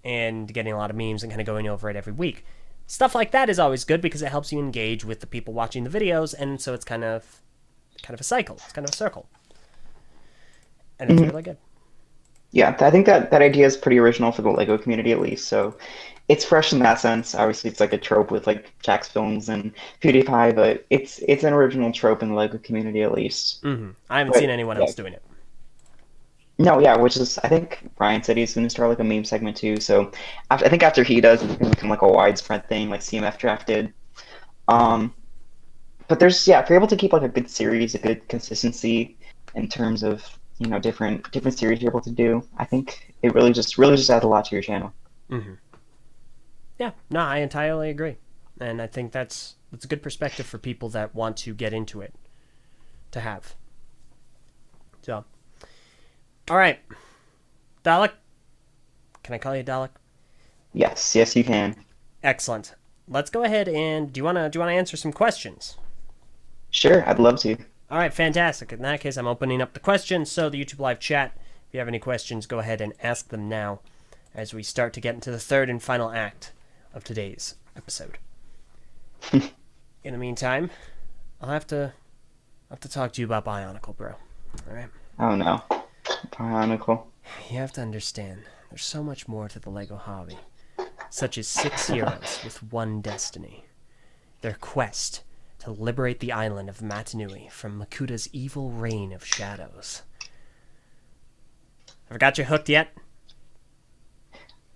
and getting a lot of memes and kind of going over it every week. Stuff like that is always good because it helps you engage with the people watching the videos, and so it's kind of a cycle. It's kind of a circle. And it's really good. Yeah, I think that idea is pretty original for the Lego community, at least. So it's fresh in that sense. Obviously, it's like a trope with like Jack's Films and PewDiePie, but it's an original trope in the Lego community, at least. I haven't seen anyone else doing it. No, yeah, which is, I think Ryan said he's going to start like a meme segment too. So I think after he does, it's going to become like a widespread thing, like CMF Draft did. But there's, if you're able to keep like a good series, a good consistency in terms of, different series you're able to do, I think it really just adds a lot to your channel. Yeah, no, I entirely agree. And I think that's a good perspective for people that want to get into it to have. So, all right, Dalek. Can I call you Dalek? Yes, you can. Excellent. Let's go ahead and do you want to answer some questions? Sure, I'd love to. All right, fantastic. In that case, I'm opening up the questions. So the YouTube live chat, if you have any questions, go ahead and ask them now as we start to get into the third and final act of today's episode. In the meantime, I'll have to talk to you about Bionicle, bro. All right? Oh no. Bionicle. You have to understand, there's so much more to the LEGO hobby, such as 6 heroes with one destiny. Their quest to liberate the island of Matanui from Makuta's evil reign of shadows. Have I got you hooked yet?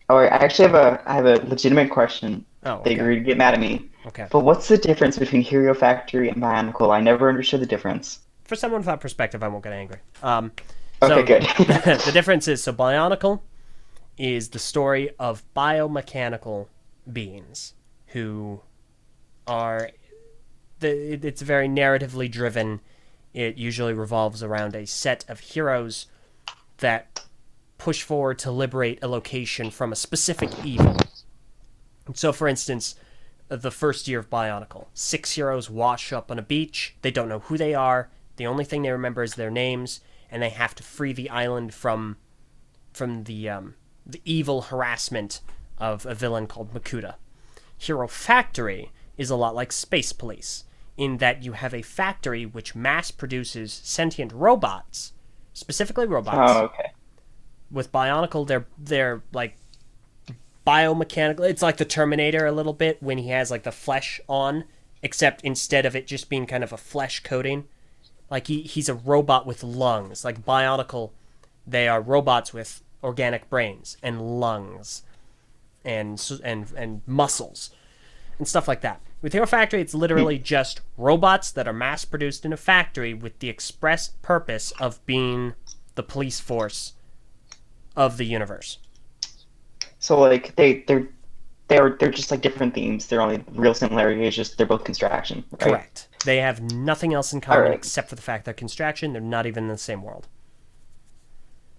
Oh, I actually have a legitimate question. Oh, okay. They agreed to get mad at me. Okay. But what's the difference between Hero Factory and Bionicle? I never understood the difference. For someone without perspective, I won't get angry. Okay, good. The difference is, so Bionicle is the story of biomechanical beings who are... It's very narratively driven. It usually revolves around a set of heroes that push forward to liberate a location from a specific evil. So, for instance, the first year of Bionicle, 6 heroes wash up on a beach. They don't know who they are. The only thing they remember is their names, and they have to free the island from the evil harassment of a villain called Makuta. Hero Factory is a lot like Space Police, in that you have a factory which mass produces sentient robots, specifically robots. Oh, okay. With Bionicle, they're like biomechanical. It's like the Terminator a little bit when he has like the flesh on, except instead of it just being kind of a flesh coating, like he's a robot with lungs. Like Bionicle, they are robots with organic brains and lungs and muscles and stuff like that. With Hero Factory, it's literally just robots that are mass-produced in a factory with the express purpose of being the police force of the universe. So, like, they're just like different themes. Their only real similarity is just they're both construction, right? Correct. They have nothing else in common All right. except for the fact they're construction. They're not even in the same world.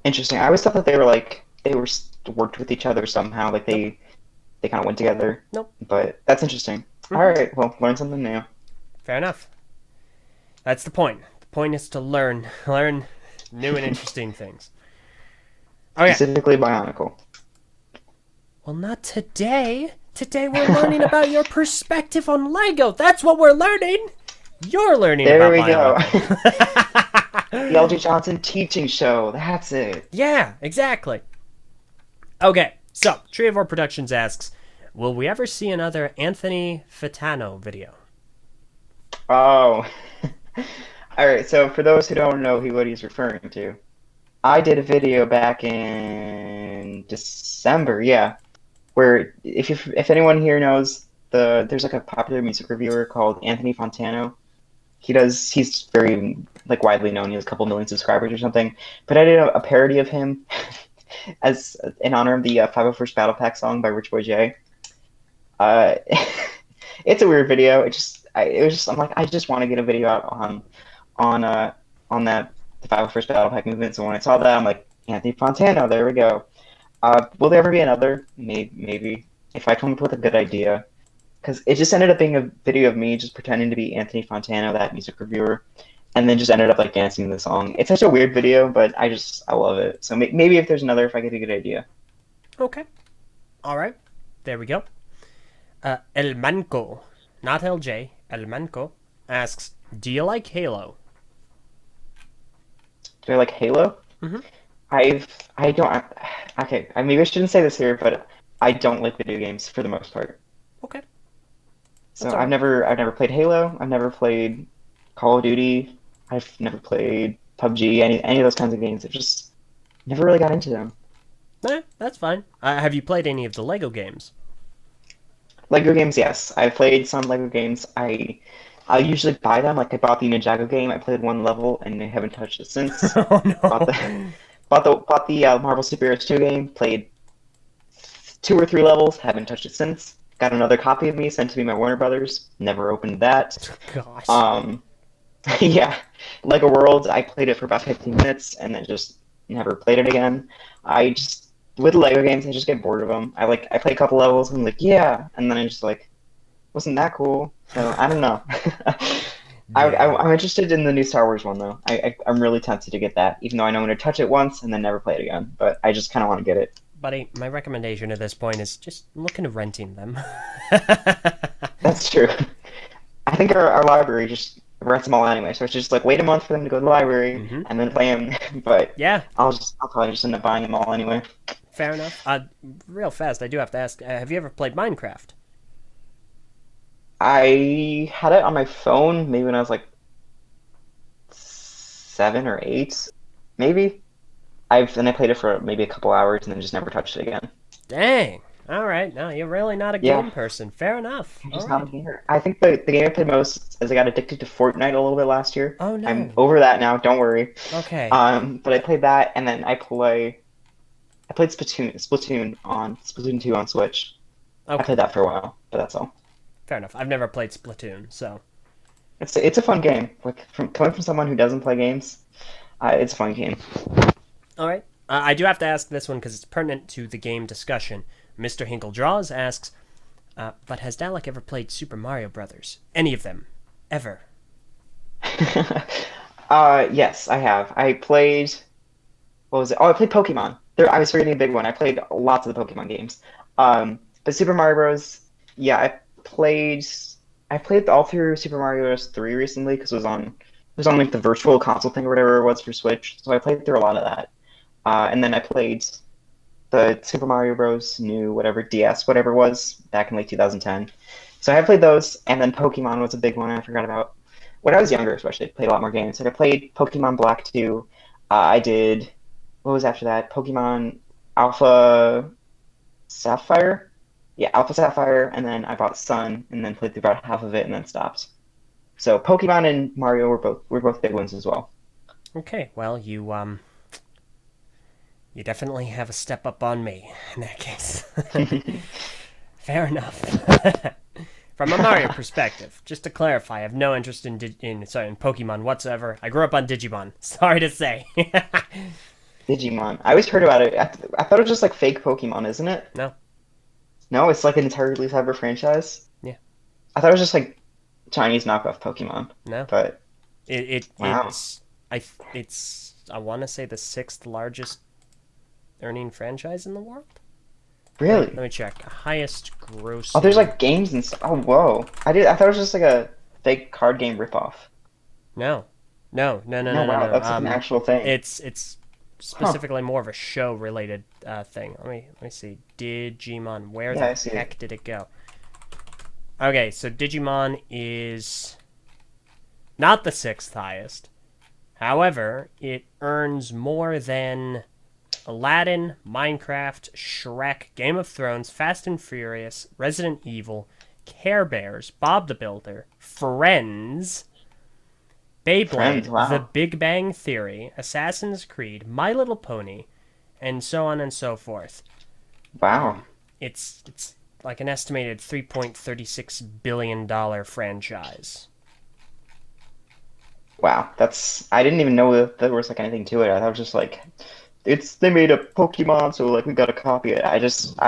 Interesting. I always thought that they were worked with each other somehow. Like they kind of went together. Nope. But that's interesting. All right. Well, learn something new. Fair enough. That's the point. The point is to learn new and interesting things. Okay. Specifically Bionicle. Well, not today. Today we're learning about your perspective on Lego. That's what we're learning. You're learning There about we Bionicle. go. The Eljay Johnsen teaching show. That's it. Yeah, exactly. Okay, so Treevore Productions asks, will we ever see another Anthony Fitano video? Oh. All right. So for those who don't know what he's referring to, I did a video back in December, where if anyone here knows there's like a popular music reviewer called Anthony Fontano. He's very like widely known. He has a couple million subscribers or something. But I did a parody of him as in honor of the 501st Battle Pack song by Rich Boy J. Uh, it's a weird video. It was just I'm like I just want to get a video out on on that the 501st Battle Pack movement. So when I saw that, I'm like Anthony Fontano. There we go. Will there ever be another? Maybe if I come up with a good idea. Because it just ended up being a video of me just pretending to be Anthony Fontano, that music reviewer, and then just ended up like dancing the song. It's such a weird video, but I love it. So maybe if there's another, if I get a good idea. Okay. All right. There we go. El Manco, not LJ, El Manco, asks, do you like Halo? Do I like Halo? Mm-hmm. I don't. Okay, maybe I shouldn't say this here, but I don't like video games for the most part. Okay. So That's all right. I've never played Halo. I've never played Call of Duty. I've never played PUBG. Any of those kinds of games. I just never really got into them. That's fine. Have you played any of the Lego games? Lego games, yes. I've played some Lego games. I usually buy them. Like I bought the Ninjago game. I played one level and I haven't touched it since. Oh Bought no. the bought the Marvel Superheroes 2 game. Played 2 or 3 levels. Haven't touched it since. Got another copy of me sent to me by Warner Brothers. Never opened that. Gosh. Um, yeah, Lego World. I played it for about 15 minutes and then just never played it again. I just with Lego games, I just get bored of them. I play a couple levels and I'm like, yeah, and then I just like wasn't that cool. So I don't know. Yeah. I'm interested in the new Star Wars one though. I'm really tempted to get that, even though I know I'm going to touch it once and then never play it again. But I just kind of want to get it. Buddy, my recommendation at this point is just look into renting them. That's true. I think our library just rents them all anyway, so it's just like wait a month for them to go to the library Mm-hmm. and then play them. But Yeah, I'll probably just end up buying them all anyway. fair enough. Real fast, I do have to ask, have you ever played Minecraft? I had it on my phone maybe when I was like 7 or 8, maybe. I played it for maybe a couple hours and then just never touched it again. Dang. All right. No, you're really not a Yeah, game person. Fair enough. I'm All just not a right. gamer. I think the game I played most is I got addicted to Fortnite a little bit last year. Oh I'm no. over that now, don't worry. Okay. But I played that and then I played Splatoon 2 on Switch. I Okay. played that for a while, but that's all. Fair enough. I've never played Splatoon, so It's a fun game. Like from coming from someone who doesn't play games, it's a fun game. all right. I do have to ask this one because it's pertinent to the game discussion. Mr. Hinkle Draws asks, but has Dalek ever played Super Mario Brothers? Any of them? Ever? Yes, I have. I played. What was it? Oh, I played Pokemon. I was forgetting a big one. I played lots of the Pokemon games. But Super Mario Bros. Yeah, played. I played all through Super Mario Bros. 3 recently because it was on like the virtual console thing or whatever it was for Switch. So I played through a lot of that. And then I played the Super Mario Bros. New whatever DS whatever it was back in like 2010. So I have played those, and then Pokemon was a big one I forgot about. When I was younger, especially, I played a lot more games. Like I played Pokemon Black 2. I did what was after that? Pokemon Alpha Sapphire? Yeah, Alpha Sapphire, and then I bought Sun, and then played through about half of it, and then stopped. So Pokemon and Mario were both big ones as well. Okay. Well, you definitely have a step up on me in that case. Fair enough. From a Mario perspective, just to clarify, I have no interest in Pokemon whatsoever. I grew up on Digimon. Sorry to say. Digimon. I always heard about it. I thought it was just like fake Pokemon, isn't it? No. No, it's like an entirely separate franchise. Yeah. I thought it was just like Chinese knockoff Pokemon. No. But It, it wow, it's I want to say the sixth largest earning franchise in the world. Let really? me check. Highest Oh, there's grossing. like games and stuff. Oh, whoa. I thought it was just like a fake card game ripoff. No, no, no, no, No, no, no, wow, no. that's like an actual thing. It's Huh. specifically more of a show related thing. Let me see. Digimon. Where Yeah, the I see it. heck did it go? Okay, so Digimon is not the sixth highest. However, it earns more than Aladdin, Minecraft, Shrek, Game of Thrones, Fast and Furious, Resident Evil, Care Bears, Bob the Builder, Friends, Friends, Beyblade, The wow. Big Bang Theory, Assassin's Creed, My Little Pony, and so on and so forth. Wow. It's like an estimated $3.36 billion franchise. Wow. That's I didn't even know that there was like anything to it. I thought it was just like it's they made a Pokemon, so like we gotta copy it. I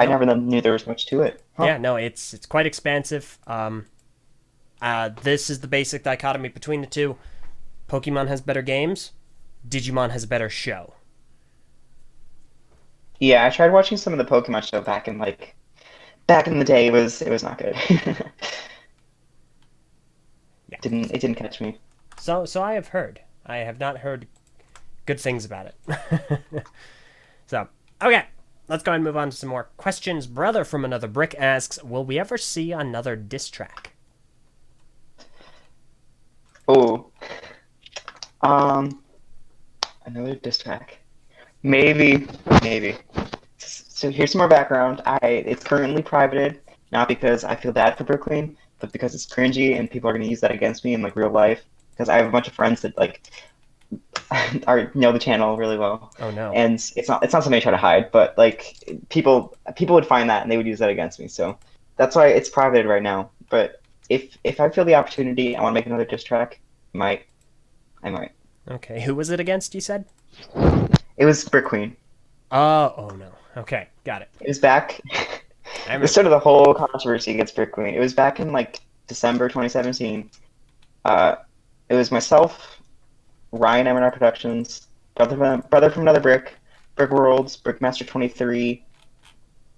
Nope. never knew there was much to it. Huh. Yeah, no, it's quite expansive. This is the basic dichotomy between the two. Pokemon has better games. Digimon has a better show. Yeah, I tried watching some of the Pokemon show back in the day. It was not good. Yeah. It didn't catch me. So I have heard. I have not heard good things about it. So, okay. Let's go ahead and move on to some more questions. Brother from Another Brick asks, will we ever see another diss track? Oh, um, another diss track. Maybe, maybe. So here's some more background. It's currently privated, not because I feel bad for Brooklyn, but because it's cringy and people are going to use that against me in like real life. Because I have a bunch of friends that like are know the channel really well, Oh no. and it's not something I try to hide, but like people would find that and they would use that against me. So that's why it's privated right now. But if I feel the opportunity, I want to make another diss track. Might I might. Okay, who was it against, you said? It was Brick Queen. Oh no. Okay, got it. It was back. I It remember. started the whole controversy against Brick Queen. It was back in like December 2017. Uh, it was myself, Ryan M&R Productions, brother from another brick, Brick Worlds, Brickmaster 23,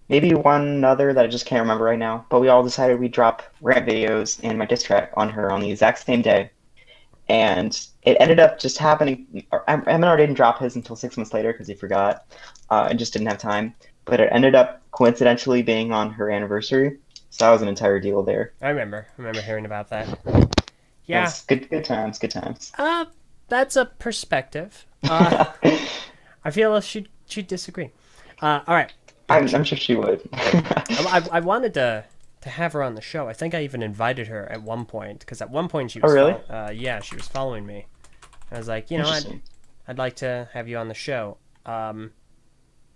maybe one other that I just can't remember right now. But we all decided we'd drop rant videos and my diss track on her on the exact same day, and it ended up just happening. M&R didn't drop his until 6 months later because he forgot and just didn't have time. But it ended up coincidentally being on her anniversary, so that was an entire deal there. I remember. I remember hearing about that. That Yeah. was good times, good times. Uh, that's a perspective. I feel she'd disagree. All right. I'm sure she would. I wanted to have her on the show. I think I even invited her at one point because at one point she Oh, was really? yeah, she was following me. I was like, Interesting. I'd like to have you on the show.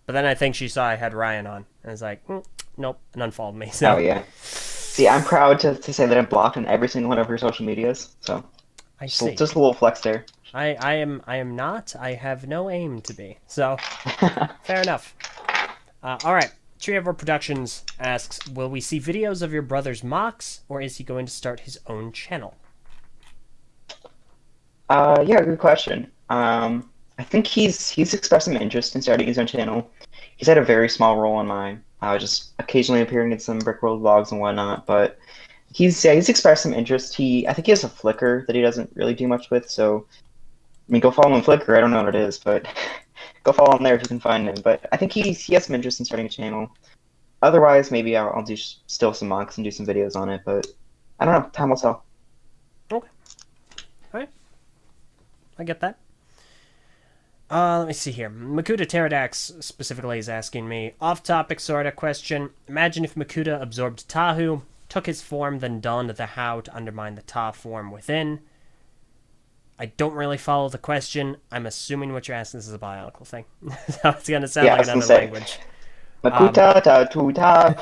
But then I think she saw I had Ryan on, and I was like, nope, and unfollowed me. Oh So yeah. See, I'm proud to say that I'm blocked on every single one of her social medias. So I just see. just a little flex there. I am not. I have no aim to be. So fair enough. All right. Trevor Productions asks, will we see videos of your brother's MOCs, or is he going to start his own channel? Yeah, good question. I think he's expressed some interest in starting his own channel. He's had a very small role in mine, just occasionally appearing in some Brickworld vlogs and whatnot. But he's expressed some interest. I think he has a Flickr that he doesn't really do much with. So I mean, go follow him on Flickr. I don't know what it is, but go follow him there if you can find him. But I think he has some interest in starting a channel. Otherwise, maybe I'll do still some mocks and do some videos on it. But I don't know. Time will tell. Okay. All right. I get that. Let me see here. Makuta Pterodax specifically is asking me, off-topic sort of question. Imagine if Makuta absorbed Tahu, took his form, then donned the How to undermine the Ta form within. I don't really follow the question. I'm assuming what you're asking is a bionicle thing. So it's going to sound Yeah, I like was gonna another say language. Um, Makuta ta tuta.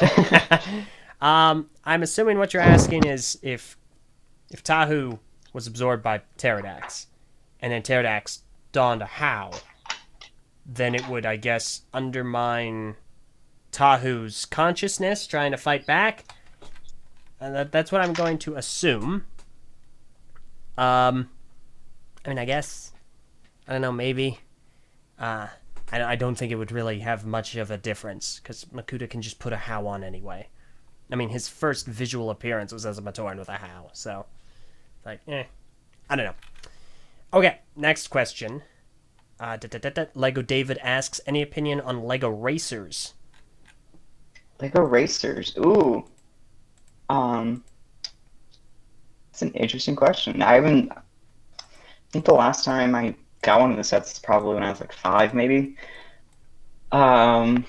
I'm assuming what you're asking is if Tahu was absorbed by Pterodax, and then Pterodax donned a How, then it would, I guess, undermine Tahu's consciousness trying to fight back. And that's what I'm going to assume. I mean, I guess, I don't know, maybe. I don't think it would really have much of a difference, because Makuta can just put a How on anyway. I mean, his first visual appearance was as a Matoran with a How, so, like, I don't know. Okay, next question. Lego David asks, any opinion on Lego Racers? Lego Racers. Ooh. Um, That's an interesting question. I think the last time I got one of the sets is probably when I was like 5, maybe. Um,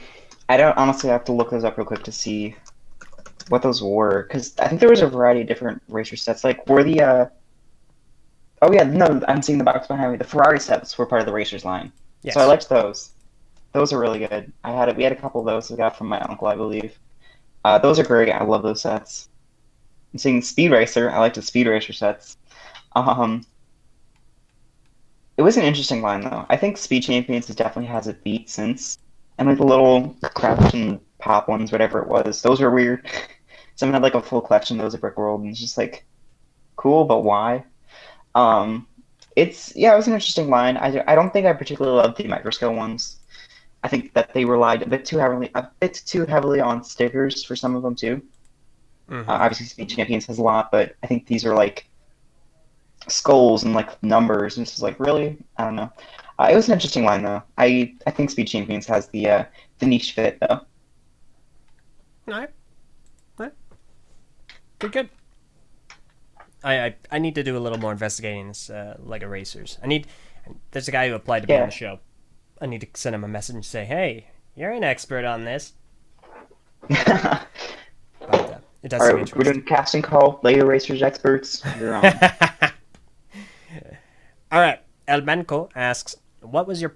I don't honestly have to look those up real quick to see what those were, because I think there was a variety of different racer sets. Like, were the oh yeah, no, I'm seeing the box behind me. The Ferrari sets were part of the Racers line, so I Yes. liked those. Those are really good. We had a couple of those we got from my uncle, I believe. Those are great. I love those sets. I'm seeing Speed Racer. I like the Speed Racer sets. Um, it was an interesting line though. I think Speed Champions definitely has a beat since, and like the little craft and pop ones, whatever it was, those were weird. Someone had like a full collection of those at Brick World, and it's just like cool, but why? Um, it was an interesting line. I don't think I particularly loved the microscale ones. I think that they relied a bit too heavily on stickers for some of them too. Mm-hmm. Obviously, Speed Champions has a lot, but I think these are like skulls and like numbers, and this is like really, I don't know. It was an interesting line though. I think Speed Champions has the niche fit though. All right. All right. Good. Good. I need to do a little more investigating in this Lego Racers. I need. There's a guy who applied to be on the Yeah. show. I need to send him a message and say, "Hey, you're an expert on this." But it does All seem right, we're doing interesting. a casting call. Lego Racers experts. You're on. All right. El Manco asks, what was your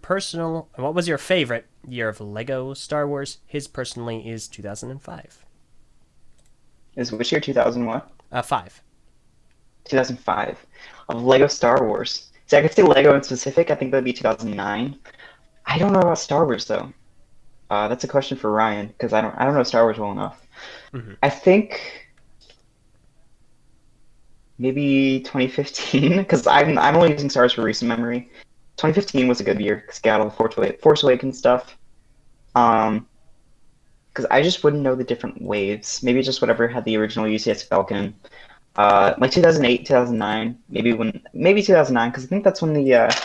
favorite year of Lego Star Wars? His personally is 2005. Is which year? 2000 what? 5. 2005 of Lego Star Wars. See, I could say Lego in specific. I think that'd be 2009. I don't know about Star Wars though. That's a question for Ryan because I don't know Star Wars well enough. Mm-hmm. I think maybe 2015 because I'm only using Star Wars for recent memory. 2015 was a good year because got all the Force Awakens stuff. Um, because I just wouldn't know the different waves. Maybe just whatever had the original UCS Falcon. Like 2008, 2009, maybe 2009 because I think that's when the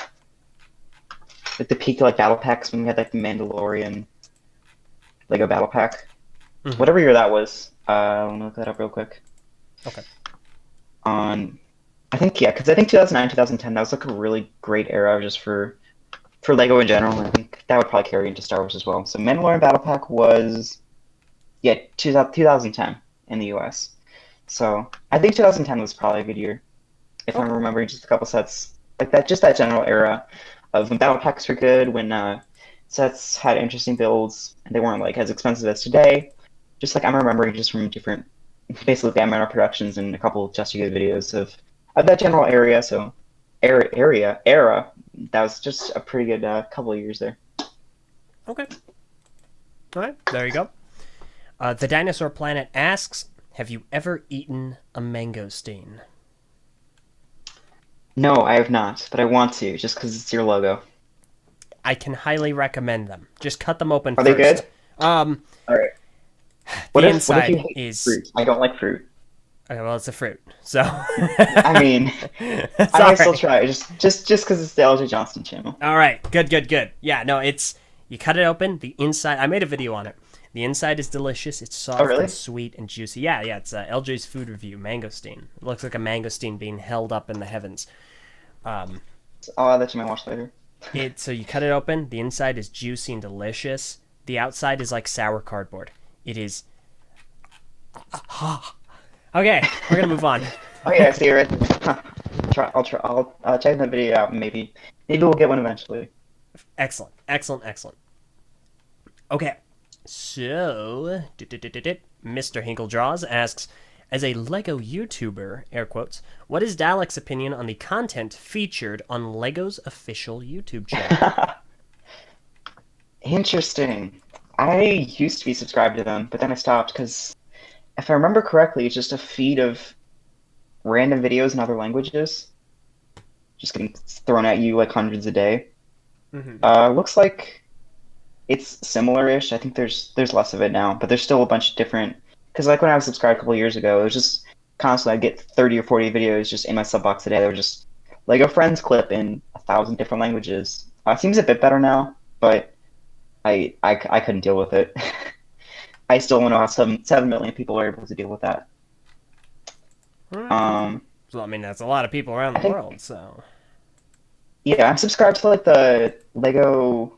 peak like battle packs when we had like the Mandalorian Lego battle pack. Mm-hmm. Whatever year that was. Let me look that up real quick. Okay. On I think yeah, because I think 2009, 2010 that was like a really great era just for Lego in general. And I think that would probably carry into Star Wars as well. So Mandalorian battle pack was yeah 2010 in the US. So I think 2010 was probably a good year if I'm Okay. remembering just a couple sets like that. Just that general era of when battle packs were good, when sets had interesting builds and they weren't like as expensive as today. Just like I'm remembering just from different, basically Bam productions and a couple of Just Good videos of that general area. So era. That was just a pretty good couple of years there. Okay. All right. There you go. The Dinosaur Planet asks, have you ever eaten a mangosteen? No, I have not, but I want to just because it's your logo. I can highly recommend them. Just cut them open Are they first. good? Um, All right. the What if you inside hate is fruit? I don't like fruit. okay. Well, it's a fruit, so I mean, it's I all might still right. try it just because it's the Eljay Johnsen channel. All right, good, good, good. Yeah, no, it's you cut it open. The inside, I made a video on it. The inside is delicious. It's Oh, soft and really? sweet and juicy. Yeah, yeah. It's LJ's food review, mangosteen. It looks like a mangosteen being held up in the heavens. Um, I'll add that to my watch later. so you cut it open. The inside is juicy and delicious. The outside is like sour cardboard. It is. Okay, we're gonna move on. Oh yeah, I see it right there. I'll check that video out. And maybe we'll get one eventually. Excellent, excellent, excellent. Okay, so Mr. Hinklejaws asks, as a Lego YouTuber, air quotes, what is Dalek's opinion on the content featured on Lego's official YouTube channel? Interesting. I used to be subscribed to them, but then I stopped because if I remember correctly, it's just a feed of random videos in other languages, just getting thrown at you like hundreds a day. Mm-hmm. Looks like it's similar-ish. I think there's less of it now, but there's still a bunch of different. Because like when I was subscribed a couple years ago, it was just constantly I'd get 30 or 40 videos just in my sub box a day. They were just Lego Friends clip in 1,000 different languages. It seems a bit better now, but I couldn't deal with it. I still don't know how 7 million people are able to deal with that. All right. Um, So, I mean, that's a lot of people around I the think world, so. yeah, I'm subscribed to like the Lego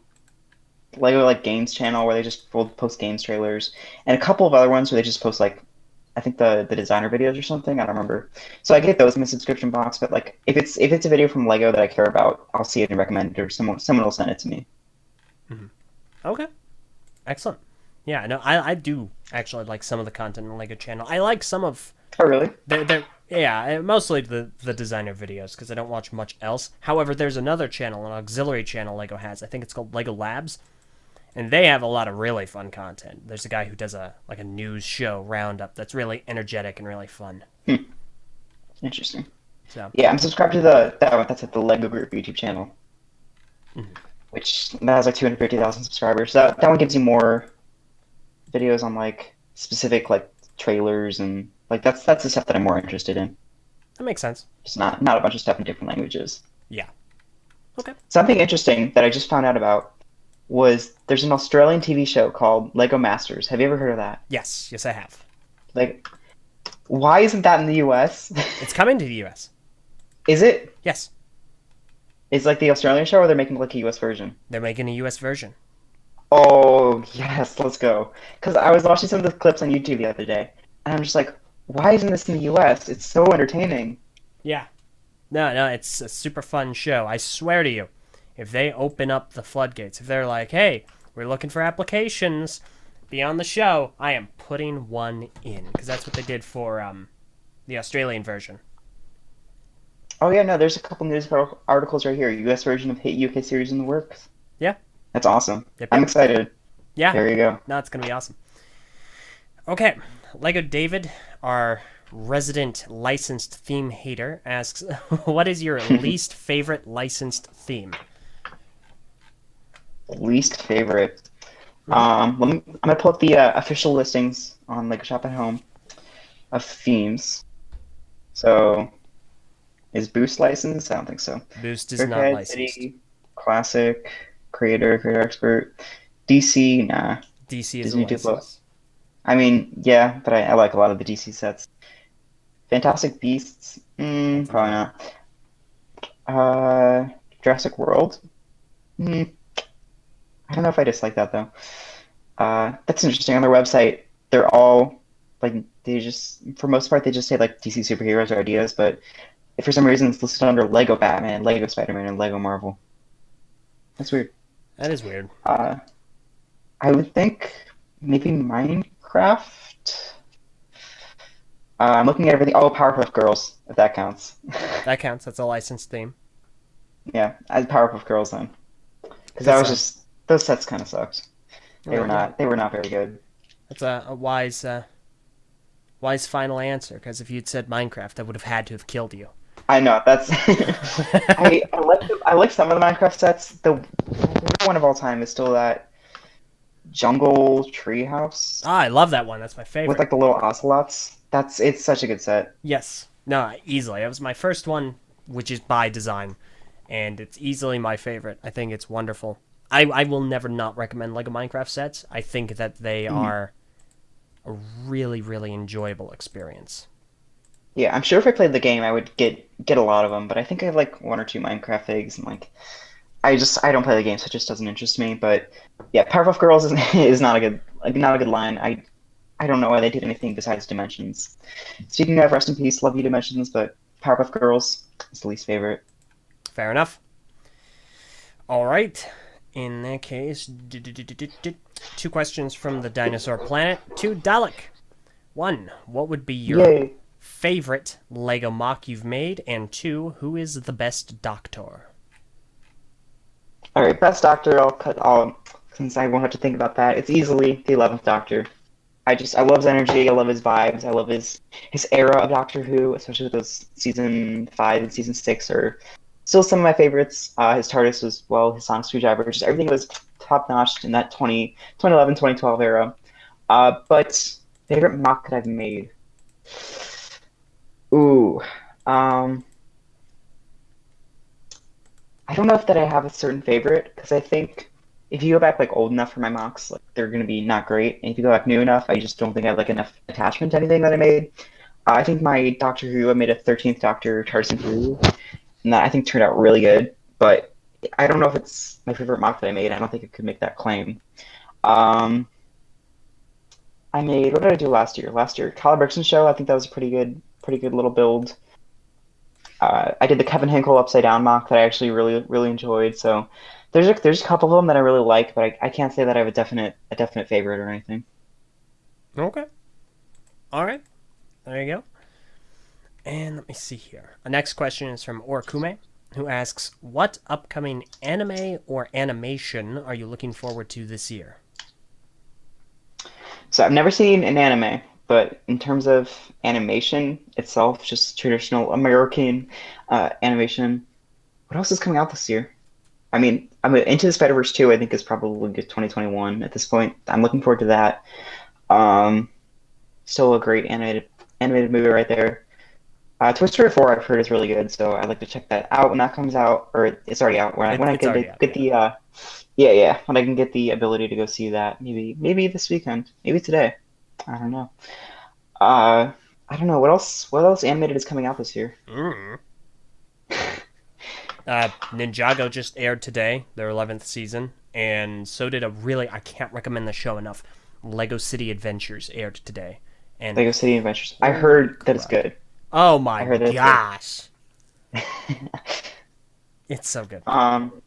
Lego like Games channel where they just will post games trailers, and a couple of other ones where they just post like I think the designer videos or something. I don't remember. So I get those in my subscription box, but like if it's a video from Lego that I care about, I'll see it and recommend it, or someone will send it to me. Mhm. Okay, excellent. Yeah, no, I do actually like some of the content on the Lego channel. I like some of Oh, really? they're yeah, mostly the designer videos because I don't watch much else. However, there's another channel, an auxiliary channel Lego has. I think it's called Lego Labs, and they have a lot of really fun content. There's a guy who does a news show roundup that's really energetic and really fun. Hmm, interesting. So, Yeah, I'm subscribed to that's at the Lego Group YouTube channel, mhm. which that has like 250,000 subscribers. So that one gives you more videos on like specific like trailers and like that's the stuff that I'm more interested in. That makes sense. Just not a bunch of stuff in different languages. Yeah. Okay. Something interesting that I just found out about was there's an Australian TV show called Lego Masters. Have you ever heard of that? Yes, yes, I have. Like, why isn't that in the US? It's coming to the U.S. Is it? Yes, Is like the Australian show or they're making like a US version? they're making a U.S. version. Oh, yes, let's go. Because I was watching some of the clips on YouTube the other day, and I'm just like, why isn't this in the US? It's so entertaining. Yeah. No, no, it's a super fun show. I swear to you, if they open up the floodgates, if they're like, hey, we're looking for applications, be on the show, I am putting one in. Because that's what they did for the Australian version. Oh yeah, no, there's a couple news articles right here. US version of Hit UK series in the works. Yeah. That's awesome. Yep, I'm yep. excited. Yeah. There you go. No, it's going to be awesome. Okay. Lego David, our resident licensed theme hater, asks, what is your least favorite licensed theme? Least favorite. Mhm. I'm gonna pull up the official listings on Lego Shop at Home of themes. So, is Boost licensed? I don't think so. Boost is not Brickhead, licensed. City, Classic, Creator Expert, DC, nah. DC is a Disney Duplo. license. I mean, yeah, but I like a lot of the DC sets. Fantastic Beasts, That's probably not. not. Jurassic World, hmm, I don't know if I dislike that though. That's interesting. On their website, they're all like they just, for most part, they just say like DC superheroes or ideas, but if for some reason it's listed under Lego Batman, Lego Spider-Man, and Lego Marvel. That's weird. That is weird. Uh, I would think maybe Minecraft. I'm looking at everything. Oh, Powerpuff Girls, if that counts. That counts. That's a licensed theme. Yeah, as Powerpuff Girls then, because that That's was just those sets kind of sucked. yeah. They were not very good. That's a wise final answer. Because if you'd said Minecraft, I would have had to have killed you. I know that's I like some of the Minecraft sets. The favorite one of all time is still that jungle treehouse Ah, I love that one. That's my with favorite. like the little ocelots. It's such a good set. Yes. No, easily. It was my first one, which is by design, and it's easily my favorite. I think it's wonderful. I will never not recommend Lego Minecraft sets. I think that they Mhm. are a really, really enjoyable experience. Yeah, I'm sure if I played the game, I would get a lot of them. But I think I have like one or two Minecraft figs, and like I don't play the game, so it just doesn't interest me. But yeah, Powerpuff Girls is is not a good not a good line. I don't know why they did anything besides Dimensions. Speaking of rest in peace, love you Dimensions, but Powerpuff Girls is the least favorite. Fair enough. All right. In that case, two questions from the dinosaur planet to Dalek. One, what would be your Yay! favorite Lego mock you've made? And two, who is the best doctor? All right, best Doctor. I'll cut all since I won't have to think about that. It's easily the 11th Doctor. I love his energy. I love his vibes. I love his era of Doctor Who, especially with those season 5 and season 6 are still some of my favorites. His TARDIS was well, his sonic screwdriver, just everything was top notch in that 2011, 2012 era. But favorite mock that I've made. Ooh, um, I don't know if that I have a certain favorite because I think if you go back like old enough for my mocks, like they're gonna be not great. And if you go back new enough, I just don't think I have like enough attachment to anything that I made. I think my Doctor Who, I made a 13th Doctor Tarzan Who, and that I think turned out really good. But I don't know if it's my favorite mock that I made. I don't think I could make that claim. Um, I made, what did I do last year? Last year, Dalek Bricks Show. I think that was a pretty good little build. I did the Kevin Hinkle upside down mock that I actually really enjoyed. So there's a couple of them that I really like, but I can't say that I have a definite favorite or anything. Okay. All right. There you go. And let me see here. The next question is from Orkume, who asks, what upcoming anime or animation are you looking forward to this year? So I've never seen an anime, but in terms of animation itself, just traditional American animation, what else is coming out this year? I mean, Into the Spider-Verse 2, I think is probably 2021 at this point. I'm looking forward to that. Um, Still a great animated movie right there. Toy Story 4 I've heard is really good, so I'd like to check that out when that comes out, or it's already out. When I It's get already out, get yeah. the yeah, when I can get the ability to go see that, maybe this weekend, maybe today. I don't know. Uh, I don't know what else animated is coming out this year. Mm. Ninjago just aired today, their 11th season, and so did I can't recommend the show enough. Lego City Adventures aired today. And Lego City Adventures. I holy heard that it's crap. good. Oh I my heard that it's good. gosh. It's so good. Um,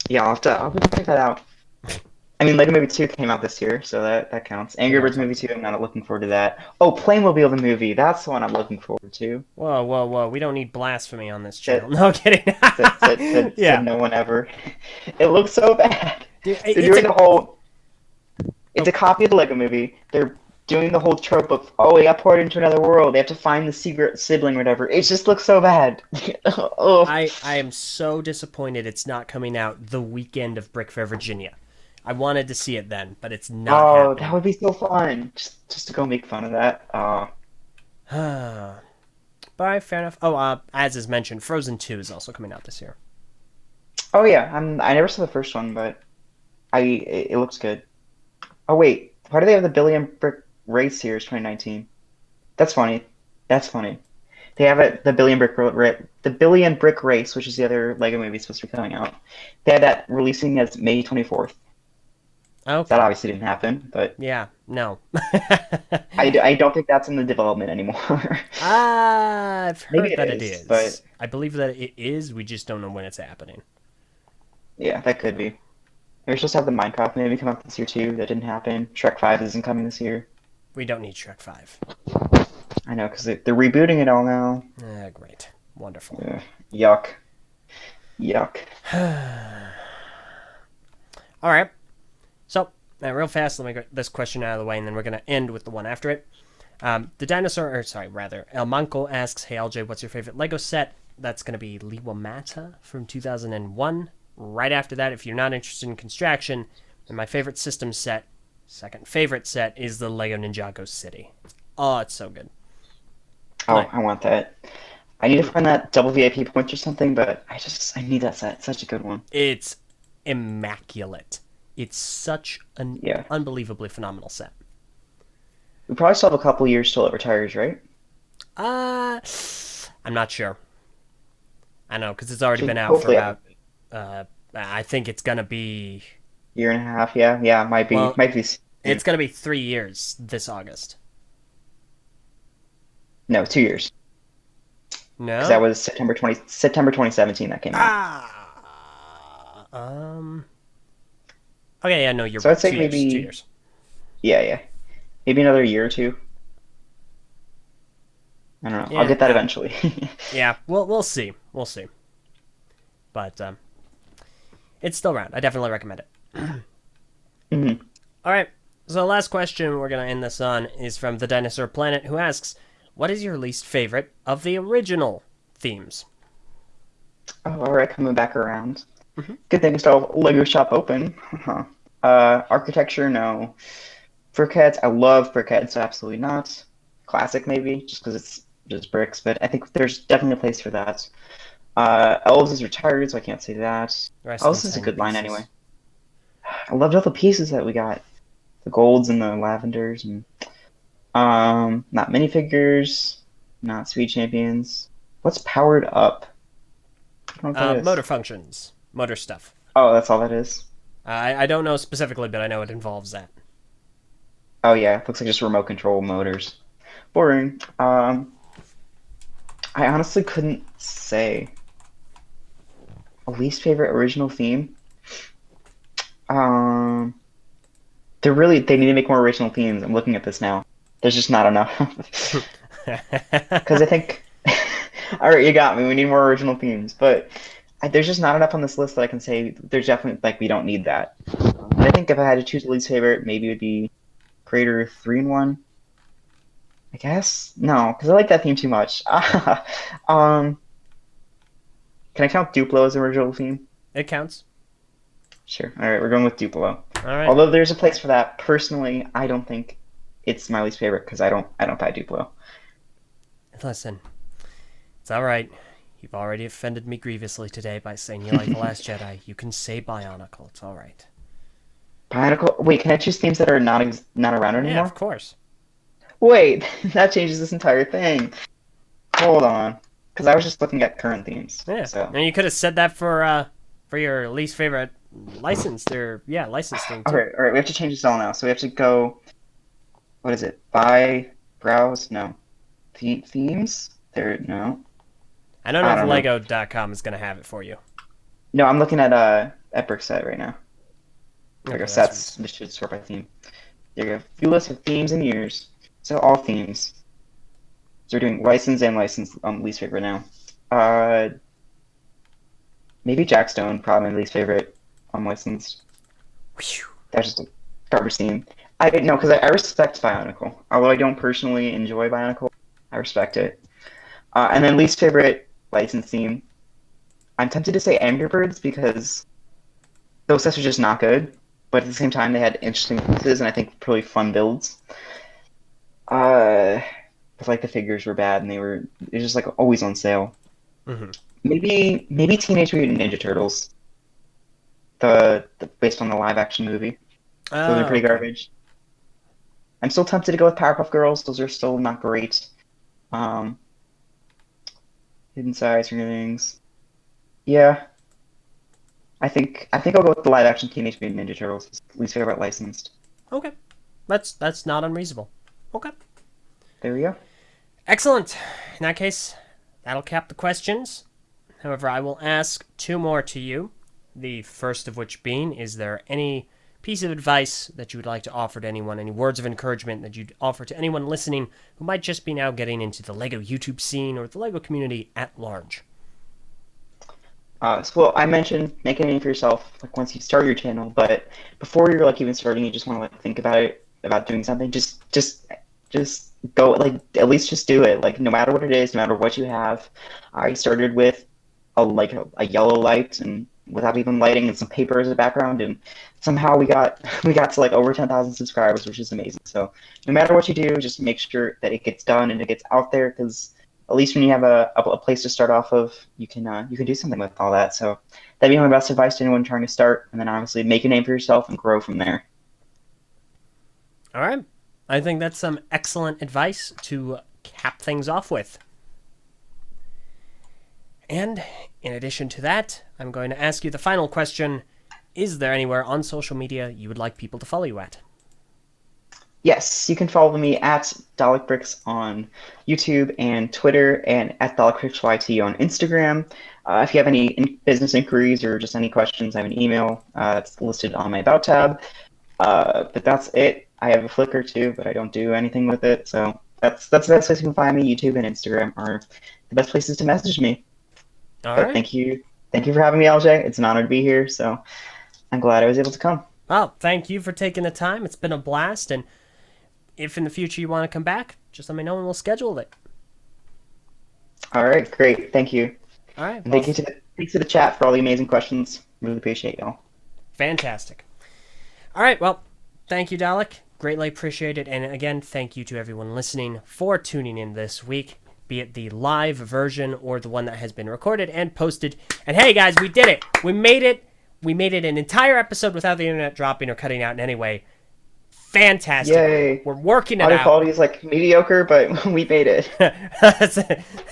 yeah, I'll have to check that out. I mean, Lego Movie 2 came out this year, so that counts. It Angry all Birds Movie counts. 2, I'm not looking forward to that. Oh, Playmobil the movie, that's the one I'm looking forward to. Whoa, whoa, whoa. We don't need blasphemy on this channel. That No kidding. said Yeah. no one ever. It looks so bad. Dude, They're it's doing a. the whole. It's Oh, a copy of the Lego Movie. They're doing the whole trope of, oh, we got poured into another world. They have to find the secret sibling, or whatever. It just looks so bad. Oh, I am so disappointed it's not coming out the weekend of Brick Fair, Virginia. I wanted to see it then, but it's not oh, that happening. would be so fun. Just to go make fun of that. But alright, fair enough. Oh, as is mentioned, Frozen 2 is also coming out this year. Oh yeah, I never saw the first one, but it looks good. Oh wait, why do they have the Billion Brick Race here? Is 2019? That's funny. That's funny. They have it the Billion Brick Race, which is the other Lego movie supposed to be coming out. They had that releasing as May 24th. That Okay. obviously didn't happen, but Yeah, no. I don't think that's in the development anymore. I've Maybe heard it that it is, but is. I believe that it is. We just don't know when it's happening. yeah, that could be. They were supposed to have the Minecraft movie come out this year too. That didn't happen. Shrek 5 isn't coming this year. We don't need Shrek 5. I know, because they're rebooting it all now. Great. Wonderful. Ugh, yuck. Yuck. All right. So, real fast, let me get this question out of the way, and then we're going to end with the one after it. The dinosaur, or sorry, rather, El Manco asks, hey LJ, what's your favorite Lego set? That's going to be Liwamata from 2001. Right after that, if you're not interested in construction, then my favorite system set, second favorite set, is the Lego Ninjago City. Oh, it's so good. Oh, But I want that. I need to find that double VIP points or something, but I need that set. It's such a good one. it's immaculate. It's such an Yeah. unbelievably phenomenal set. We probably still have a couple years till it retires, right? Uh, I'm not sure. I know, because it's already been Actually, out for hopefully about, I think it's going to be, year and a half. Yeah, yeah, might be, well, might be soon. it's going to be 3 years this August. No, 2 years. Because that No? was September 2017 that came out. Okay, yeah, no, you're So I'd right. say 2 years, 2 maybe, years. yeah, maybe another year or two. I don't know. I'll Yeah, get that eventually. yeah, we'll see. We'll see. But, it's still around. I definitely recommend it. Mhm. All right. So the last question we're going to end this on is from the Dinosaur Planet, who asks, what is your least favorite of the original themes? Oh, all right, coming back around. Hmm. Good thing it's still Lego shop open. Huh. Architecture, no. Brickheads, I love brickheads, so absolutely not. Classic, maybe, just because it's just bricks, but I think there's definitely a place for that. Elves is retired, so I can't say that. Rest in Elves is a tiny good line anyway. pieces. I loved all the pieces that we got. The golds and the lavenders and not minifigures, not sweet champions. What's powered up? I don't know what that Motor is. functions. motor stuff. Oh, that's all that is. I don't know specifically, but I know it involves that. Oh yeah, looks like just remote control motors. Boring. I honestly couldn't say a least favorite original theme. Um, they need to make more original themes. I'm looking at this now. There's just not enough. Because I think, all right, you got me. We need more original themes, but there's just not enough on this list that I can say there's definitely like we don't need that. And I think if I had to choose a least favorite, maybe it would be Creator 3-in-1. I guess no, because I like that theme too much. Um, can I count Duplo as an original theme? It counts. Sure. All right, we're going with Duplo. All right. Although there's a place for that. Personally, I don't think it's my least favorite because I don't buy Duplo. Listen, it's all right. You've already offended me grievously today by saying you like The Last Jedi. You can say Bionicle. It's all right. Bionicle. Wait, can I choose themes that are not around Yeah, anymore? of course. Wait, that changes this entire thing. Hold on, because I was just looking at current themes. Yeah, So, and you could have said that for your least favorite licensed or licensed thing too. all right, we have to change this all now. So we have to go. What is it? Buy, browse, no. Themes? There, no. I don't know I if don't know. Lego.com is gonna have it for you. No, I'm looking at Brickset right now. There we Okay, go. that's Sets. This should sort by theme. There you go. View list of themes and years. So all themes. So we're doing license and license least favorite now. Uh, maybe Jackstone, probably my least favorite unlicensed. Whew. That's just a garbage theme. I no, because I respect Bionicle. Although I don't personally enjoy Bionicle, I respect it. And then least favorite license theme. I'm tempted to say Angry Birds because those sets are just not good. But at the same time, they had interesting pieces and I think really fun builds. But like the figures were bad and they're just like always on sale. Mm-hmm. Maybe Teenage Mutant Ninja Turtles, the based on the live action movie. Those are Oh, pretty okay. garbage. I'm still tempted to go with Powerpuff Girls. Those are still not great. Um, Hidden Size Rings. Yeah, I think I'll go with the live action Teenage Mutant Ninja Turtles. Least favorite licensed. Okay. That's not unreasonable. Okay. There we go. Excellent. In that case, that'll cap the questions. However, I will ask two more to you. The first of which being, is there any piece of advice that you would like to offer to anyone, any words of encouragement that you'd offer to anyone listening who might just be now getting into the LEGO YouTube scene or the LEGO community at large? Well, I mentioned make a name for yourself like once you start your channel, but before you're like even starting, you just want to like think about it, about doing something. Just go like at least just do it. Like no matter what it is, no matter what you have. I started with a yellow light and without even lighting and some paper as a background, and somehow we got to like over 10,000 subscribers, which is amazing. So no matter what you do, just make sure that it gets done and it gets out there because at least when you have a place to start off of, you can do something with all that. So that'd be my best advice to anyone trying to start, and then obviously make a name for yourself and grow from there. All right. I think that's some excellent advice to cap things off with. And in addition to that, I'm going to ask you the final question. Is there anywhere on social media you would like people to follow you at? Yes, you can follow me at Dalek Bricks on YouTube and Twitter, and at Dalek Bricks YT on Instagram. If you have any business inquiries or just any questions, I have an email that's listed on my About tab. But that's it. I have a Flickr too, but I don't do anything with it. So that's the best place you can find me. YouTube and Instagram are the best places to message me. All But right. thank you for having me, LJ. It's an honor to be here. So I'm glad I was able to come. Well, thank you for taking the time. It's been a blast. And if in the future you want to come back, just let me know and we'll schedule it. All right, great. Thank you. All right. And Well, thanks to the chat for all the amazing questions. Really appreciate y'all. fantastic. All right. Well, thank you, Dalek. Greatly appreciate it. And again, thank you to everyone listening for tuning in this week, be it the live version or the one that has been recorded and posted. And hey, guys, we did it. We made it. We made it an entire episode without the internet dropping or cutting out in any way. Fantastic. Yay. We're working it Audio out. quality is like mediocre, but we made it.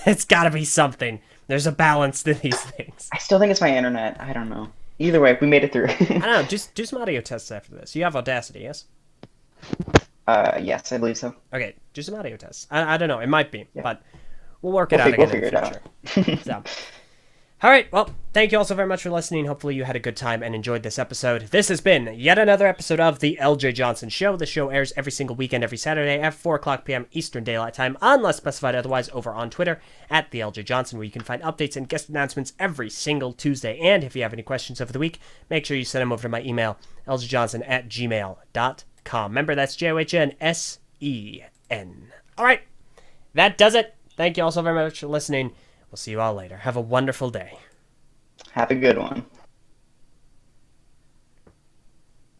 It's got to be something. There's a balance to these things. I still think it's my internet. I don't know. Either way, we made it through. I don't know. Just do some audio tests after this. You have Audacity, yes? Yes, I believe so. Okay, do some audio tests. I don't know. It might be, Yeah, but we'll work it out we'll again in the figure it out. future. So, all right. Well, thank you all so very much for listening. Hopefully, you had a good time and enjoyed this episode. This has been yet another episode of the Eljay Johnsen Show. The show airs every single weekend, every Saturday at 4 o'clock p.m. Eastern Daylight Time, unless specified otherwise, over on Twitter at the Eljay Johnsen, where you can find updates and guest announcements every single Tuesday. And if you have any questions of the week, make sure you send them over to my email, eljayjohnsen@gmail.com. Remember, that's JOHNSEN. All right. That does it. Thank you all so very much for listening. We'll see you all later. Have a wonderful day. Have a good one.